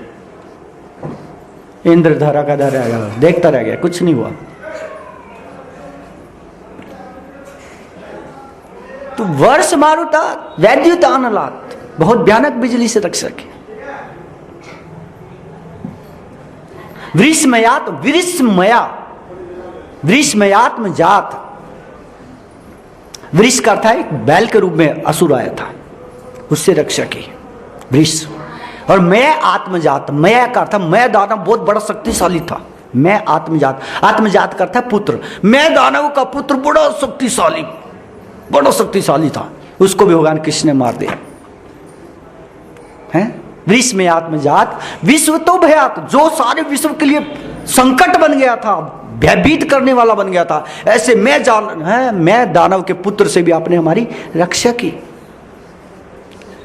इंद्र धरा का धरा गया, देखता रह गया, कुछ नहीं हुआ। तो वर्ष मारुता वैद्युतानलात, बहुत भयानक बिजली से रक्षा की। वृष्मयात, वृष्मयात्म जात, वृष का अर्थ है बैल के रूप में असुर आया था, उससे रक्षा की वृष। और मैं आत्मजात, मैं का अर्थ, मैं दानव बहुत बड़ा शक्तिशाली था। मैं आत्मजात, आत्मजात का अर्थ है पुत्र। मैं दानव का पुत्र बड़ा शक्तिशाली था, उसको भी भगवान कृष्ण ने मार दिया है। वृष में आत्मजात, विश्व तो भयात, जो सारे विश्व के लिए संकट बन गया था, भयभीत करने वाला बन गया था, ऐसे मैं दानव के पुत्र से भी आपने हमारी रक्षा की।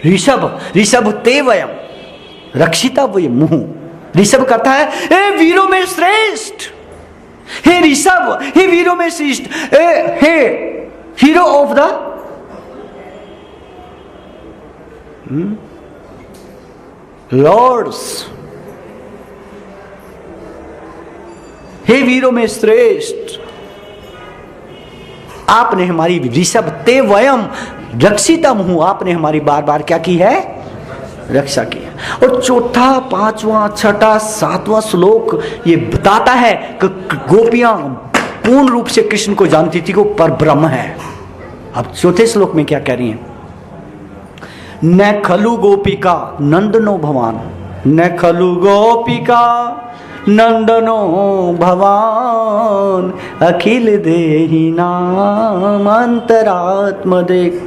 ऋषभ ते वयम रक्षिता वयम मुहु, ऋषभ करता है हे वीरों में श्रेष्ठ, हे ऋषभ, हे वीरों में श्रेष्ठ, हे हीरो ऑफ द लॉर्ड्स, हे वीरों में श्रेष्ठ, आपने हमारी ऋषभ ते वयम रक्षितम हूं, आपने हमारी बार बार क्या की है, रक्षा की है। और चौथा, पांचवा, छठा, सातवां श्लोक ये बताता है कि गोपियां पूर्ण रूप से कृष्ण को जानती थी, वो पर ब्रह्म है। अब चौथे श्लोक में क्या कह रही हैं, न खलु गोपिका नंदनो भवान, न खलु गोपिका नंदनो भवान, अखिल देहि नाम अंतरात्म देख,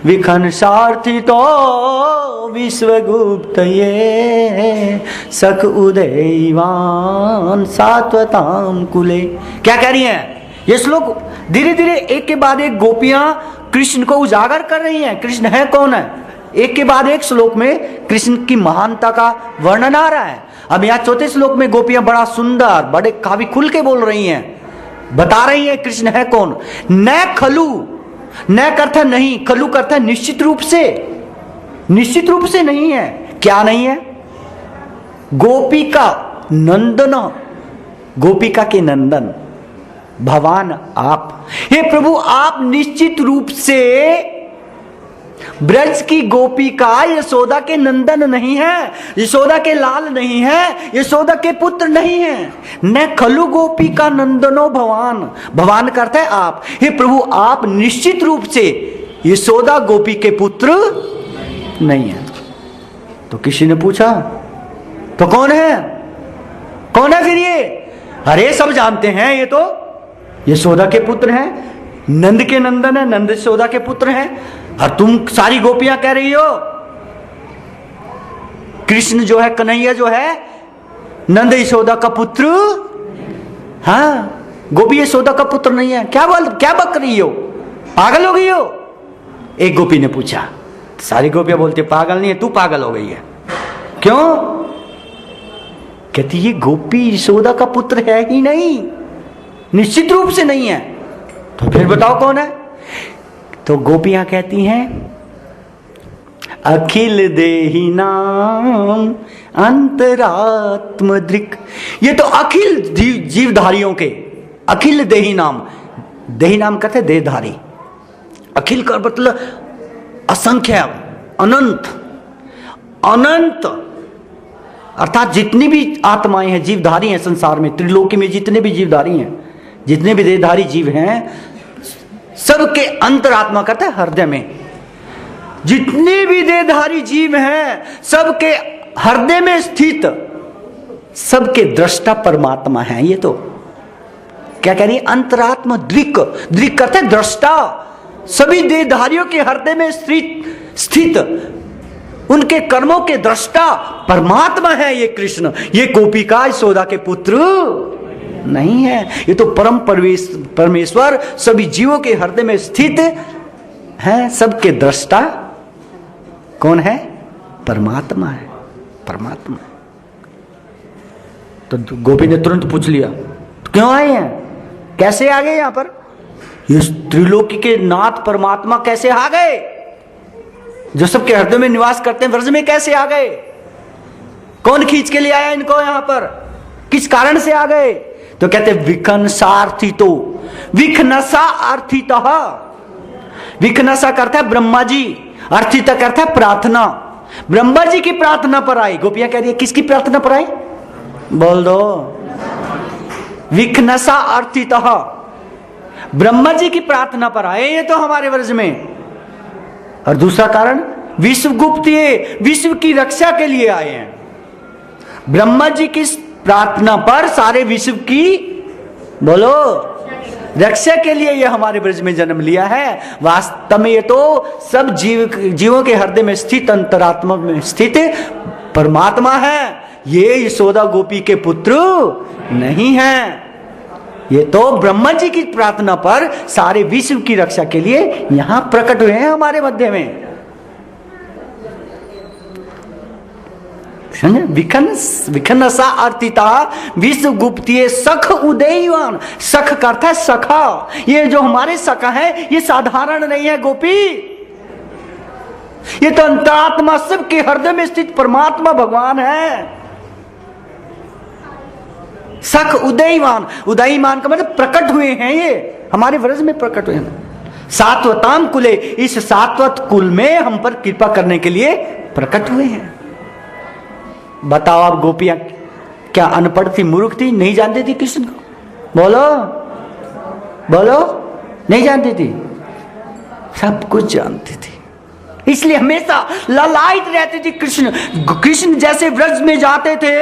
विखन सारथी तो विश्वगुप्त ये, सख उदयवान सात्वताम कुले। क्या कह रही हैं ये श्लोक? धीरे धीरे एक के बाद एक गोपियां कृष्ण को उजागर कर रही हैं, कृष्ण है कौन है। एक के बाद एक श्लोक में कृष्ण की महानता का वर्णन आ रहा है। अब यहाँ चौथे श्लोक में गोपियां बड़ा सुंदर, बड़े काफी खुल के बोल रही हैं, बता रही हैं कृष्ण है कौन। न खलु, न करता नहीं, खलु करता निश्चित रूप से, निश्चित रूप से नहीं है। क्या नहीं है? गोपिका नंदन, गोपिका के नंदन भगवान आप, हे प्रभु आप निश्चित रूप से ब्रज की गोपिका यशोदा के नंदन नहीं है, यशोदा के लाल नहीं है, यशोदा के पुत्र नहीं है। न खलु गोपिका नंदनो भवान, भगवान करता है आप, हे प्रभु आप निश्चित रूप से यशोदा गोपी के पुत्र नहीं है। तो किसी ने पूछा तो कौन है, कौन है फिर ये? अरे सब जानते हैं ये तो यशोदा के पुत्र हैं, नंद के नंदन है, नंद यशोदा के पुत्र हैं। और तुम सारी गोपियां कह रही हो कृष्ण जो है, कन्हैया जो है नंद यशोदा का पुत्र, हाँ गोपी यशोदा का पुत्र नहीं है। क्या बक रही हो, पागल हो गई हो? एक गोपी ने पूछा। सारी गोपियां बोलती पागल नहीं है, तू पागल हो गई है। क्यों? कहती ये गोपी यशोदा का पुत्र है ही नहीं, निश्चित रूप से नहीं है। तो फिर बताओ कौन है? तो गोपियां कहती हैं अखिल देहि नाम अंतरात्म दृक्, ये तो अखिल जीवधारियों के, अखिल देहि नाम, देहि नाम कहते देहधारी, अखिल का मतलब असंख्य, अनंत, अनंत अर्थात जितनी भी आत्माएं हैं, जीवधारी हैं संसार में, त्रिलोकी में जितने भी जीवधारी हैं, जितने भी देहधारी जीव हैं, सबके अंतरात्मा कहते हैं हृदय में। जितने भी देहधारी जीव हैं सबके हृदय में स्थित, सबके दृष्टा परमात्मा है। ये तो क्या कह रही है? अंतरात्मा दृक्, दृक् कहते हैं दृष्टा, सभी देहधारियों के हृदय में स्थित उनके कर्मों के दृष्टा परमात्मा है ये कृष्ण। ये गोपिका यशोदा के पुत्र नहीं है, ये तो परम परमेश्वर सभी जीवों के हृदय में स्थित है। सबके दृष्टा कौन है? परमात्मा है, परमात्मा। तो गोपी ने तुरंत पूछ लिया तो क्यों आए हैं, कैसे आ गए यहां पर? ये त्रिलोकी के नाथ परमात्मा कैसे आ गए, जो सबके हृदय में निवास करते हैं, व्रज में कैसे आ गए? कौन खींच के ले आया इनको यहां पर, किस कारण से आ गए? तो कहते विखन सार्थितो, विखनसा अर्थितः, विखनसा करता है ब्रह्मा जी, अर्थित करता है प्रार्थना। ब्रह्मा जी की प्रार्थना पर आई। गोपियां कह रही है किसकी प्रार्थना पर आई? बोल दो। विखनसा अर्थितः, ब्रह्मा जी की प्रार्थना पर आए ये तो हमारे व्रज में। और दूसरा कारण विश्वगुप्त, ये विश्व की रक्षा के लिए आए हैं। ब्रह्मा जी की प्रार्थना पर सारे विश्व की बोलो रक्षा के लिए ये हमारे ब्रज में जन्म लिया है। वास्तव में ये तो सब जीवों के हृदय में स्थित, अंतरात्मा में स्थित परमात्मा है। ये यशोदा गोपी के पुत्र नहीं है, ये तो ब्रह्मा जी की प्रार्थना पर सारे विश्व की रक्षा के लिए यहां प्रकट हुए हैं हमारे मध्य में। समझे? विखनसा अर्थिता विश्व गुप्तीय सख उदयवान। सख का अर्थ है सखा। ये जो हमारे सखा है ये साधारण नहीं है गोपी, ये तो अंतरात्मा सबके हृदय में स्थित परमात्मा भगवान है। सख उदयवान, उदयमान का मतलब प्रकट हुए हैं, ये हमारे व्रज में प्रकट हुए हैं। सात्वताम कुले, इस सात्वत कुल में हम पर कृपा करने के लिए प्रकट हुए हैं। बताओ आप गोपियां क्या अनपढ़ थी, मूर्ख थी, नहीं जानती थी कृष्ण को? बोलो बोलो, नहीं जानती थी? सब कुछ जानती थी, इसलिए हमेशा ललायित रहती थी कृष्ण। कृष्ण जैसे व्रज में जाते थे,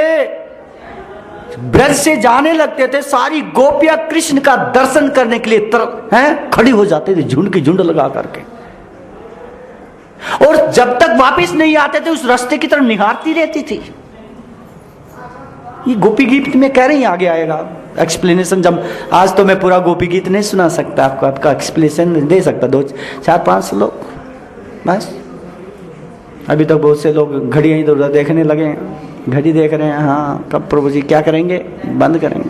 ब्रज से जाने लगते थे, सारी गोपियां कृष्ण का दर्शन करने के लिए खड़ी हो जाते थे, झुंड की झुंड लगा करके। और जब तक वापस नहीं आते थे उस रास्ते की तरफ निहारती रहती थी। ये गोपी गीत में कह रही है, आगे आएगा एक्सप्लेनेशन। जब आज तो मैं पूरा गोपी गीत नहीं सुना सकता आपको, आपका एक्सप्लेनेशन दे सकता 2-4-5 लोग बस। अभी तक बहुत से लोग घड़ियां इधर उधर देखने लगे हैं, घड़ी देख रहे हैं, हाँ कब प्रभु जी क्या करेंगे, बंद करेंगे।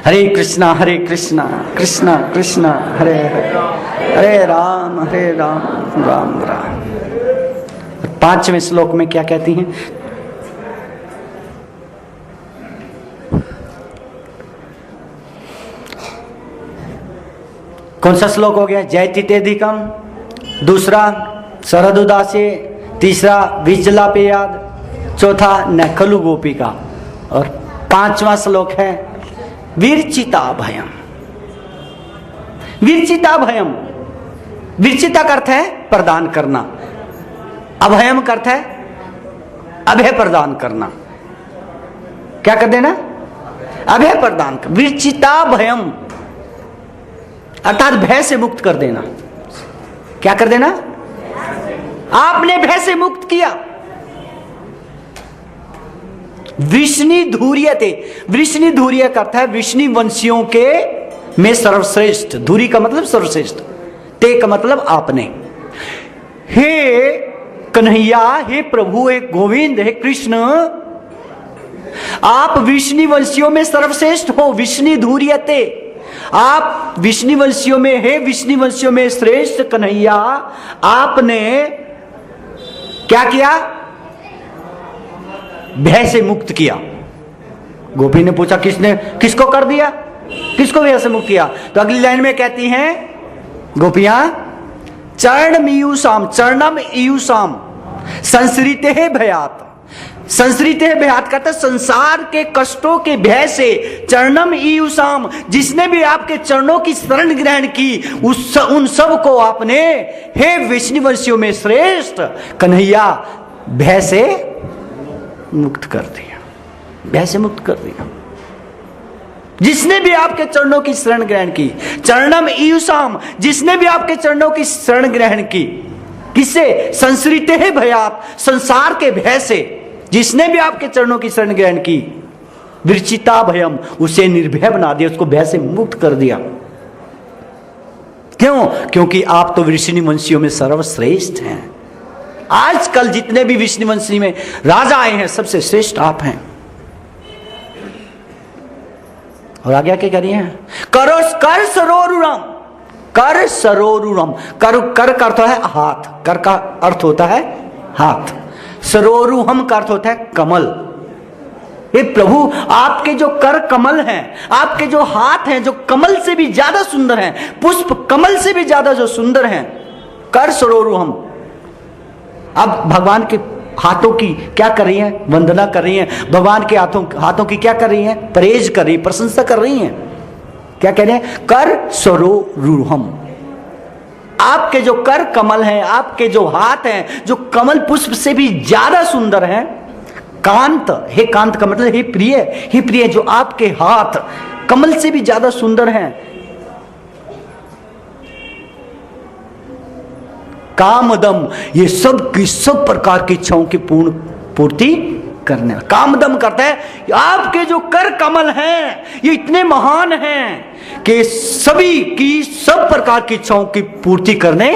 हरे कृष्णा कृष्णा कृष्णा हरे हरे, हरे राम राम राम। 5वें श्लोक में क्या कहती हैं? कौन सा श्लोक हो गया? जयतितेधिकम, दूसरा शरद उदासे, तीसरा विजलापेयाद, चौथा न खलु गोपिका, और 5वां श्लोक है विरचिता भयम। विरचिता भयम, विरचिता का अर्थ है प्रदान करना, अभयम का अर्थ है अभय प्रदान करना। क्या कर देना? अभय प्रदान कर। विरचिता भयम अर्थात भय से मुक्त कर देना। क्या कर देना? आपने भय से मुक्त किया। विष्णु धूर्यते, विष्णु धूर्य का अर्थ है विष्णु वंशियों के में सर्वश्रेष्ठ। धूरी का मतलब सर्वश्रेष्ठ, ते का मतलब आपने। हे कन्हैया, हे प्रभु, हे गोविंद, हे कृष्ण, आप विष्णु वंशियों में सर्वश्रेष्ठ हो। विष्णु धूर्यते, आप विष्णु वंशियों में, हे विष्णु वंशियों में श्रेष्ठ कन्हैया, आपने क्या किया? भय से मुक्त किया। गोपी ने पूछा किसने, किसको कर दिया, किसको भय से मुक्त किया? तो अगली लाइन में कहती हैं गोपियां, चरणम ईयुषाम, चरणम ईयुषाम संसृते है भयात। संसृते है भयात कहता है संसार के कष्टों के भय से। चरणम ईयुषाम, जिसने भी आपके चरणों की शरण ग्रहण की उन सब को आपने, हे विष्णुवंशियों में श्रेष्ठ कन्हैया, भय से मुक्त कर दिया। भय से मुक्त कर दिया जिसने भी आपके चरणों की शरण ग्रहण की। चरणम ईयुषाम, जिसने भी आपके चरणों की शरण ग्रहण की। किससे? संसृते है भयात, संसार के भय से। जिसने भी आपके चरणों की शरण ग्रहण की, विरचिता भयम, उसे निर्भय बना दिया, उसको भय से मुक्त कर दिया। क्यों? क्योंकि आप तो विष्णु वंशियों में सर्वश्रेष्ठ हैं। आजकल जितने भी विष्णु वंशी में राजा आए हैं सबसे श्रेष्ठ आप हैं। और आगे क्या करिए? करो कर सरोरुरम, कर सरोरुरम। कर का अर्थ है हाथ, कर का अर्थ होता है हाथ। सरोरुहम का अर्थ होता है कमल। ये प्रभु आपके जो कर कमल हैं, आपके जो हाथ हैं जो कमल से भी ज्यादा सुंदर हैं, पुष्प कमल से भी ज्यादा जो सुंदर हैं, कर सरोरुहम। अब भगवान के हाथों की क्या कर रही हैं? वंदना कर रही हैं। भगवान के हाथों की क्या कर रही हैं? प्रेज कर रही, प्रशंसा कर रही हैं। क्या कह रहे हैं? कर सरोरुहम। आपके जो कर कमल हैं, आपके जो हाथ हैं जो कमल पुष्प से भी ज्यादा सुंदर हैं। कांत, हे कांत का मतलब हे प्रिय, हे प्रिय, जो आपके हाथ कमल से भी ज्यादा सुंदर हैं। कामदम, ये सब की सब प्रकार की इच्छाओं की पूर्ति करने। कामदम करता है आपके जो कर कमल हैं ये इतने महान हैं कि सभी की सब प्रकार की इच्छाओं की पूर्ति करने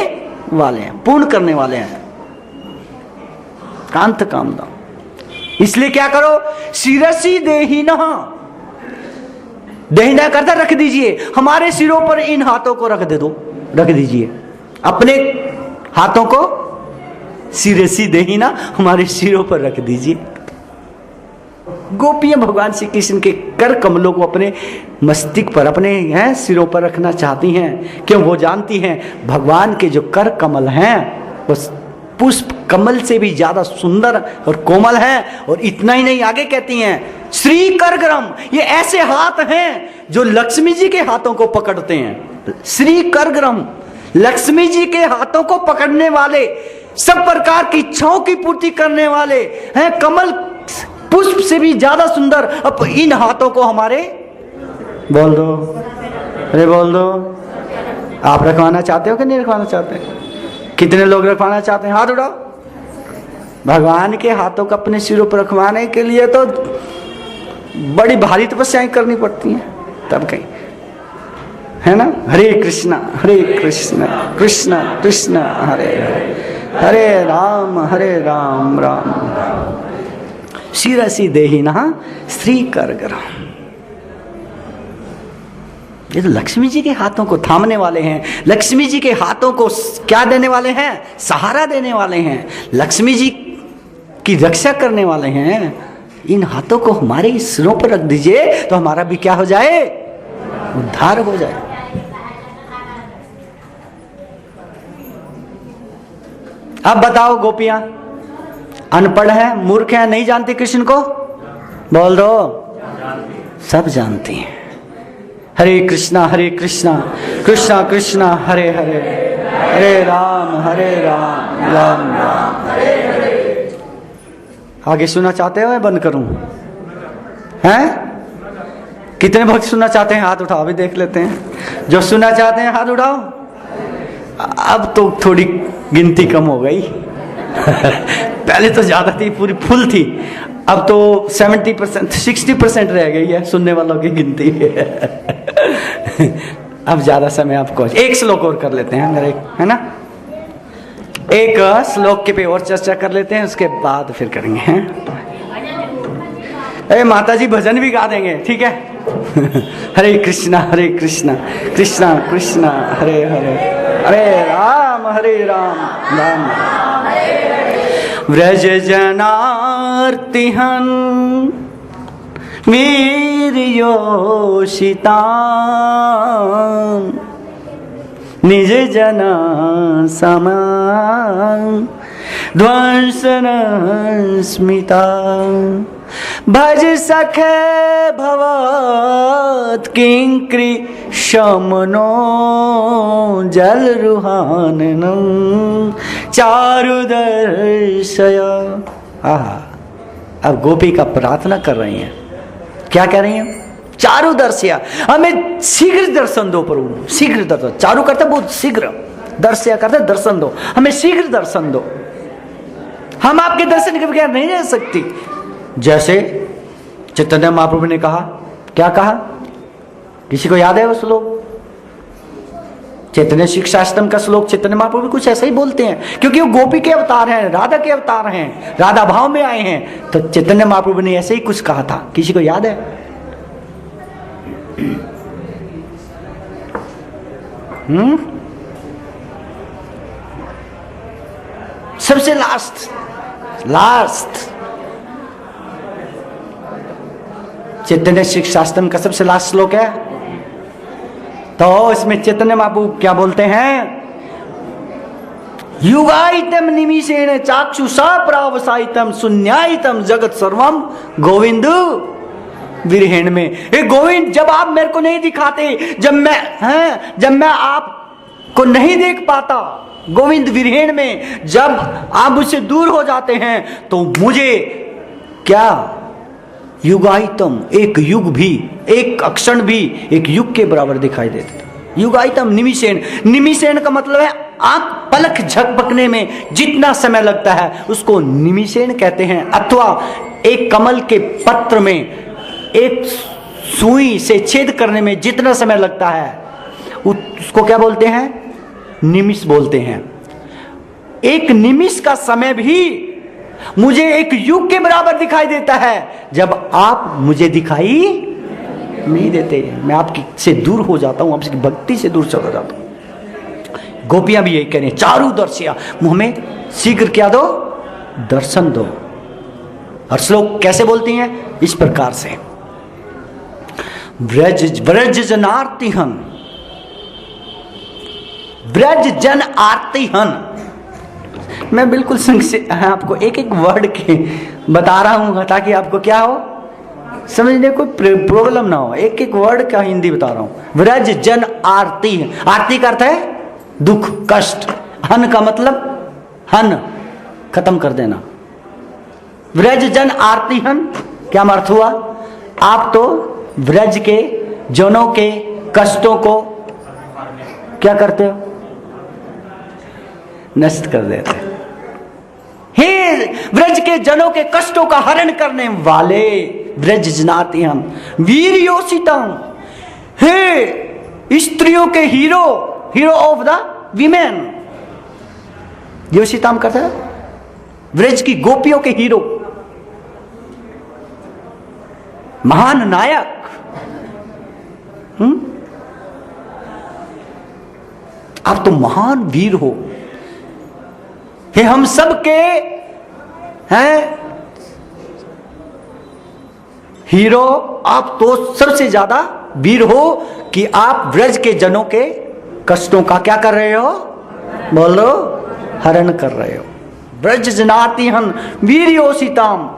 वाले हैं, पूर्ण करने वाले हैं। कांत कामदम, इसलिए क्या करो, शिरसी देहिनः, देहिना करता रख दीजिए, हमारे सिरों पर इन हाथों को रख दीजिए, अपने हाथों को शिरसी देहिना, हमारे सिरों पर रख दीजिए। गोपियां भगवान श्री कृष्ण के कर कमलों को अपने मस्तिष्क पर, अपने सिरों पर रखना चाहती हैं। क्यों? वो जानती हैं भगवान के जो कर कमल हैं वो पुष्प कमल से भी ज्यादा सुंदर और कोमल हैं। और इतना ही नहीं, आगे कहती हैं श्री करग्रम, ये ऐसे हाथ हैं जो लक्ष्मी जी के हाथों को पकड़ते हैं। श्री करग्रम, लक्ष्मी जी के हाथों को पकड़ने वाले, सब प्रकार की इच्छाओं की पूर्ति करने वाले हैं। कमल पुष्प से भी ज्यादा सुंदर। अब इन हाथों को हमारे, बोल दो, अरे बोल दो, आप रखवाना चाहते हो कि नहीं रखवाना चाहते? कितने लोग रखवाना चाहते हैं? हाथ उठाओ। भगवान के हाथों को अपने सिरों पर रखवाने के लिए तो बड़ी भारी तपस्याएं करनी पड़ती हैं, तब कहीं, है ना? हरे कृष्णा कृष्ण कृष्ण हरे हरे, हरे राम राम राम शिरसी देहिनः श्री करग्रम। ये तो लक्ष्मी जी के हाथों को थामने वाले हैं, लक्ष्मी जी के हाथों को क्या देने वाले हैं? सहारा देने वाले हैं, लक्ष्मी जी की रक्षा करने वाले हैं। इन हाथों को हमारे सिरों पर रख दीजिए तो हमारा भी क्या हो जाए? उद्धार हो जाए। अब बताओ, गोपियां अनपढ़ है, मूर्ख है, नहीं जानती कृष्ण को? बोल दो, सब जानती हैं। हरे कृष्णा कृष्णा कृष्णा हरे हरे, हरे राम राम राम हरे हरे। आगे सुनना चाहते हो या बंद करूं? हैं? कितने भक्त सुनना चाहते हैं? हाथ उठाओ, अभी देख लेते हैं। जो सुनना चाहते हैं हाथ उठाओ। अब तो थोड़ी गिनती कम हो गई। पहले तो ज्यादा थी, पूरी फुल थी, अब तो 70% 60% रह गई है सुनने वालों की गिनती। अब ज्यादा समय आपको एक श्लोक और कर लेते हैं, मेरे है ना, एक श्लोक के पे और चर्चा कर लेते हैं, उसके बाद फिर करेंगे। हैं अरे माता जी भजन भी गा देंगे, ठीक है? हरे कृष्णा कृष्णा कृष्णा हरे हरे, हरे राम राम व्रज जनार्तिहन वीर्योषिता निज जना समान ध्वंसन स्मिता भज सखे भवत किंक्री शमनो जल रुहाननम चारुदर्शय। आहा, अब गोपी का प्रार्थना कर रही हैं, क्या कह रही हैं? चारुदर्शय, हमें शीघ्र दर्शन दो प्रभु, शीघ्र दर्शन। चारु करते बहुत शीघ्र, दर्शय करते दर्शन दो, हमें शीघ्र दर्शन दो, हम आपके दर्शन के बगैर नहीं रह सकती। जैसे चैतन्य महाप्रभु ने कहा, क्या कहा? किसी को याद है वो श्लोक? चैतन्य शिक्षाष्टम का श्लोक चैतन्य महाप्रभु कुछ ऐसा ही बोलते हैं, क्योंकि वो गोपी के अवतार हैं, राधा के अवतार हैं, राधा भाव में आए हैं, तो चैतन्य महाप्रभु ने ऐसे ही कुछ कहा था। किसी को याद है? सबसे लास्ट चैतन्य शिक्षाष्टम का सबसे लास्ट श्लोक है, तो इसमें चैतन्य महाप्रभु क्या बोलते हैं? युगाइतम निमिषेण चाक्षुषा प्रावसाइतम शून्याइतम जगत सर्वम गोविंद विरहेण में। हे गोविंद, जब आप मेरे को नहीं दिखाते, जब मैं आपको नहीं देख पाता, गोविंद विरहेण में जब आप मुझसे दूर हो जाते हैं, तो मुझे क्या युगाइतम, एक युग भी, एक अक्षण भी एक युग के बराबर दिखाई देता। युगाइतम निमिषेण, निमिषेण का मतलब है आंख पलक झपकने में जितना समय लगता है उसको निमिषेण कहते हैं। अथवा एक कमल के पत्र में एक सुई से छेद करने में जितना समय लगता है उसको क्या बोलते हैं? निमिष बोलते हैं। एक निमिष का समय भी मुझे एक युग के बराबर दिखाई देता है जब आप मुझे दिखाई नहीं देते। मैं आपकी से दूर हो जाता हूं, आपकी भक्ति से दूर चला जाता हूं। गोपियां भी यही कह रही, चारू दर्शिया, हमें शीघ्र क्या दो, दर्शन दो। और श्लोक कैसे बोलती हैं, इस प्रकार से, ब्रज ब्रज जनार्ति हन, ब्रज जन आरती हन। मैं बिल्कुल संक्षेप आपको एक एक वर्ड के बता रहा हूं ताकि आपको क्या हो, समझने को प्रॉब्लम ना हो। एक एक वर्ड का हिंदी बता रहा हूं। ब्रज जन आरती, आरती का अर्थ है दुख कष्ट, हन का मतलब हन खत्म कर देना। ब्रज जन आरती हन क्या अर्थ हुआ, आप तो ब्रज के जनों के कष्टों को क्या करते हो, नष्ट कर देते। हे ब्रज के जनों के कष्टों का हरण करने वाले ब्रज जनाति हम वीर योषितम, हे स्त्रियों के hero, hero of the women. योषितम कहते हैं ब्रज की गोपियों के हीरो, महान नायक। आप तो महान वीर हो, हे हम सब के हैं हीरो। आप तो सबसे ज्यादा वीर हो कि आप ब्रज के जनों के कष्टों का क्या कर रहे हो, बोलो, हरण कर रहे हो। ब्रज जनाति हन वीर योषिताम।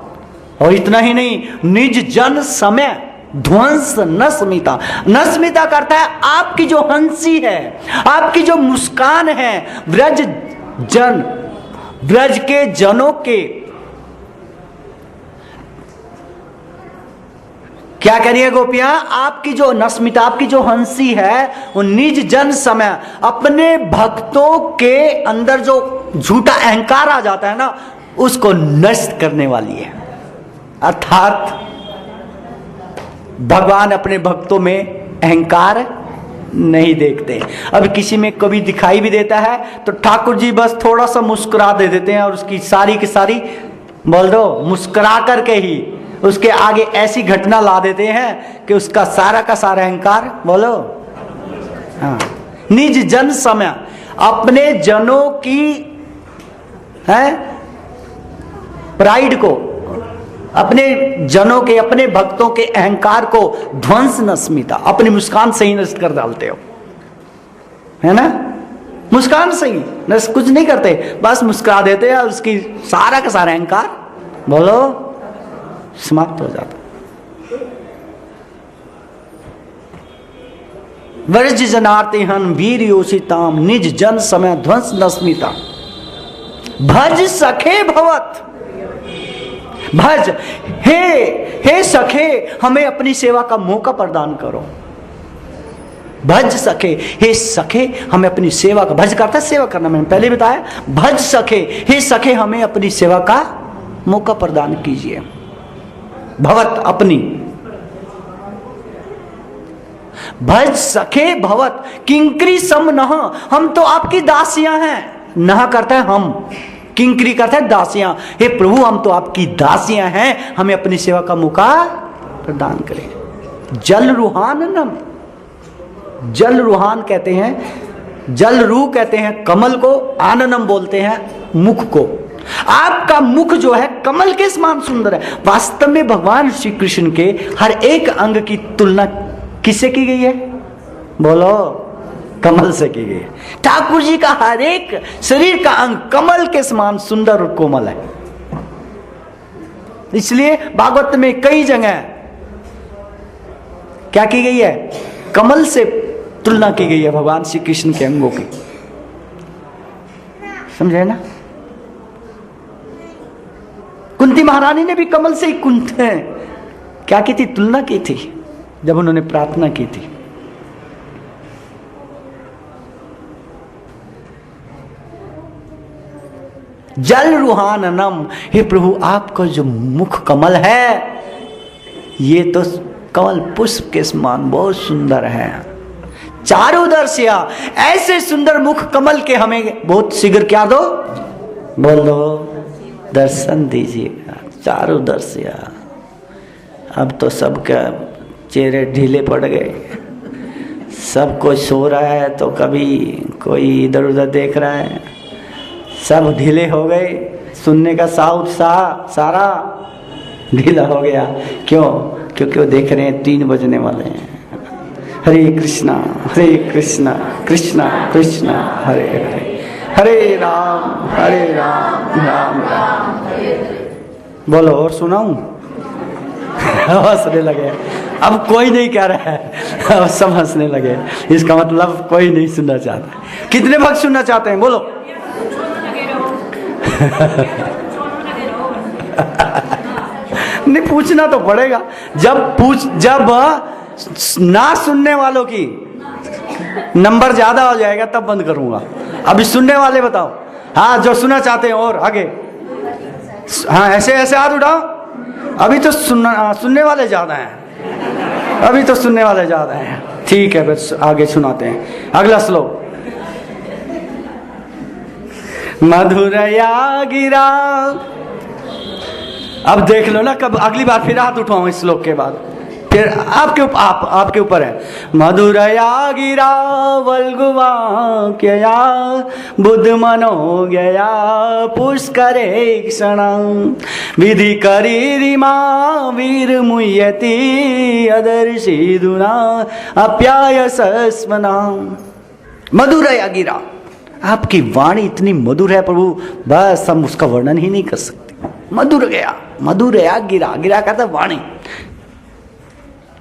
और इतना ही नहीं, निज जन समय ध्वंस न स्मिता। न स्मिता करता है आपकी जो हंसी है, आपकी जो मुस्कान है, ब्रज जन, ब्रज के जनों के क्या करिए गोपियां, आपकी जो नस्मिता, आपकी जो हंसी है, वो निज जन समय, अपने भक्तों के अंदर जो झूठा अहंकार आ जाता है ना, उसको नष्ट करने वाली है। अर्थात भगवान अपने भक्तों में अहंकार नहीं देखते। अब किसी में कभी दिखाई भी देता है तो ठाकुर जी बस थोड़ा सा मुस्कुरा दे देते हैं और उसकी सारी की सारी, बोल दो, मुस्कुरा करके ही उसके आगे ऐसी घटना ला देते हैं कि उसका सारा का सारा अहंकार, बोलो, हाँ, निज जन समय, अपने जनों की है प्राइड को, अपने जनों के, अपने भक्तों के अहंकार को ध्वंस न स्मिता, अपनी मुस्कान से ही नष्ट कर डालते हो, है ना। मुस्कान से ही नष्ट, कुछ नहीं करते, बस मुस्कुरा देते हैं और उसकी सारा का सारा अहंकार, बोलो, समाप्त हो जाता। ब्रज जनार्ति हन वीर योषिताम, निज जन समय ध्वंस न स्मिता। भज सखे भवत, भज, हे सखे, हमें अपनी सेवा का मौका प्रदान करो। भज सखे, हे सखे, हमें अपनी सेवा का, भज करता है सेवा करना, मैंने पहले बताया। भज सखे, हे सखे, हमें अपनी सेवा का मौका प्रदान कीजिए। भवत, अपनी, भज सखे भवत किंकरी सम नह, हम तो आपकी दासियां हैं। नह करता है हम, किंकरी करता है दासियां। हे प्रभु, हम तो आपकी दासियां हैं, हमें अपनी सेवा का मौका प्रदान करें। जल रूहाननम, जल रूहान कहते हैं, जल रू कहते हैं कमल को, आननम बोलते हैं मुख को। आपका मुख जो है कमल के समान सुंदर है। वास्तव में भगवान श्री कृष्ण के हर एक अंग की तुलना किससे की गई है, बोलो, कमल से की गई है। ठाकुर जी का हर एक शरीर का अंग कमल के समान सुंदर और कोमल है। इसलिए भागवत में कई जगह क्या की गई है, कमल से तुलना की गई है भगवान श्री कृष्ण के अंगों की। समझे ना। कुंती महारानी ने भी कमल से ही क्या की थी, तुलना की थी जब उन्होंने प्रार्थना की थी। जल रूहाननम, हे प्रभु, आपका जो मुख कमल है, ये तो कमल पुष्प के समान बहुत सुंदर है। चारुदर्शिया, ऐसे सुंदर मुख कमल के हमें बहुत शीघ्र क्या दो, बोल दो, दर्शन दीजिएगा चारों दर से। अब तो सबका चेहरे ढीले पड़ गए, सब कोई सो रहा है तो कभी कोई इधर उधर देख रहा है, सब ढीले हो गए। सुनने का उत्साह सारा ढीला हो गया। क्यों? क्योंकि वो देख रहे हैं 3 बजने वाले हैं। हरे कृष्णा कृष्णा कृष्णा हरे हरे, हरे राम राम राम। बोलो और सुनाऊं? हंसने लगे। अब कोई नहीं कह रहा है, अब सब हंसने लगे। इसका मतलब कोई नहीं सुनना चाहता। कितने भक्त सुनना चाहते हैं? बोलो। नहीं, पूछना तो पड़ेगा। जब ना सुनने वालों की नंबर ज्यादा हो जाएगा तब बंद करूंगा। अभी सुनने वाले बताओ। हाँ, जो सुनना चाहते हैं और आगे। हाँ, ऐसे हाथ उठाओ। अभी तो सुनने वाले ज्यादा हैं। अभी तो सुनने वाले ज्यादा हैं। ठीक है, फिर आगे सुनाते हैं अगला श्लोक। मधुरया गिरा। अब देख लो ना, कब अगली बार फिर हाथ उठाऊं इस श्लोक के बाद। फिर आपके ऊपर है। मधुरया गिरा वल्गुवाक्यया बुद्ध मनो गया पुष्करे क्षण विधि करीरिमा वीर मुह्यति अदर्शी दुना अप्यायसस्मना। मधुरया गिरा, आपकी वाणी इतनी मधुर है प्रभु, बस हम उसका वर्णन ही नहीं कर सकते। मधुरया गिरा, गिरा कहता वाणी।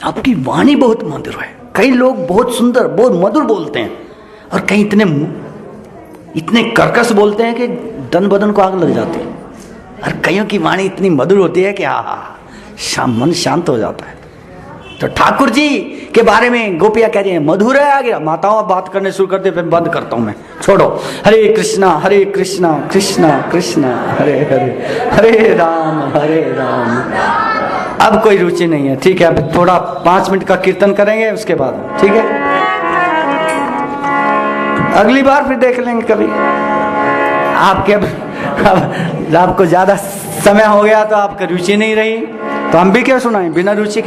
आपकी वाणी बहुत मधुर है। कई लोग बहुत सुंदर बहुत मधुर बोलते हैं और कई इतने कर्कश बोलते हैं कि दन बदन को आग लग जाती है। और कईयों की वाणी इतनी मधुर होती है कि मन शांत हो जाता है। तो ठाकुर जी के बारे में गोपियां कह रही हैं मधुर है। आ गया माताओं बात करने शुरू करते, फिर बंद करता हूं मैं, छोड़ो। हरे कृष्णा कृष्णा कृष्णा हरे हरे, हरे राम अब कोई रुचि नहीं है। ठीक है, अब थोड़ा 5 मिनट का कीर्तन करेंगे उसके बाद। ठीक है, अगली बार फिर देख लेंगे कभी। अब आपको ज्यादा समय हो गया तो आपका रुचि नहीं रही तो हम भी क्या सुनाएं बिना रुचि।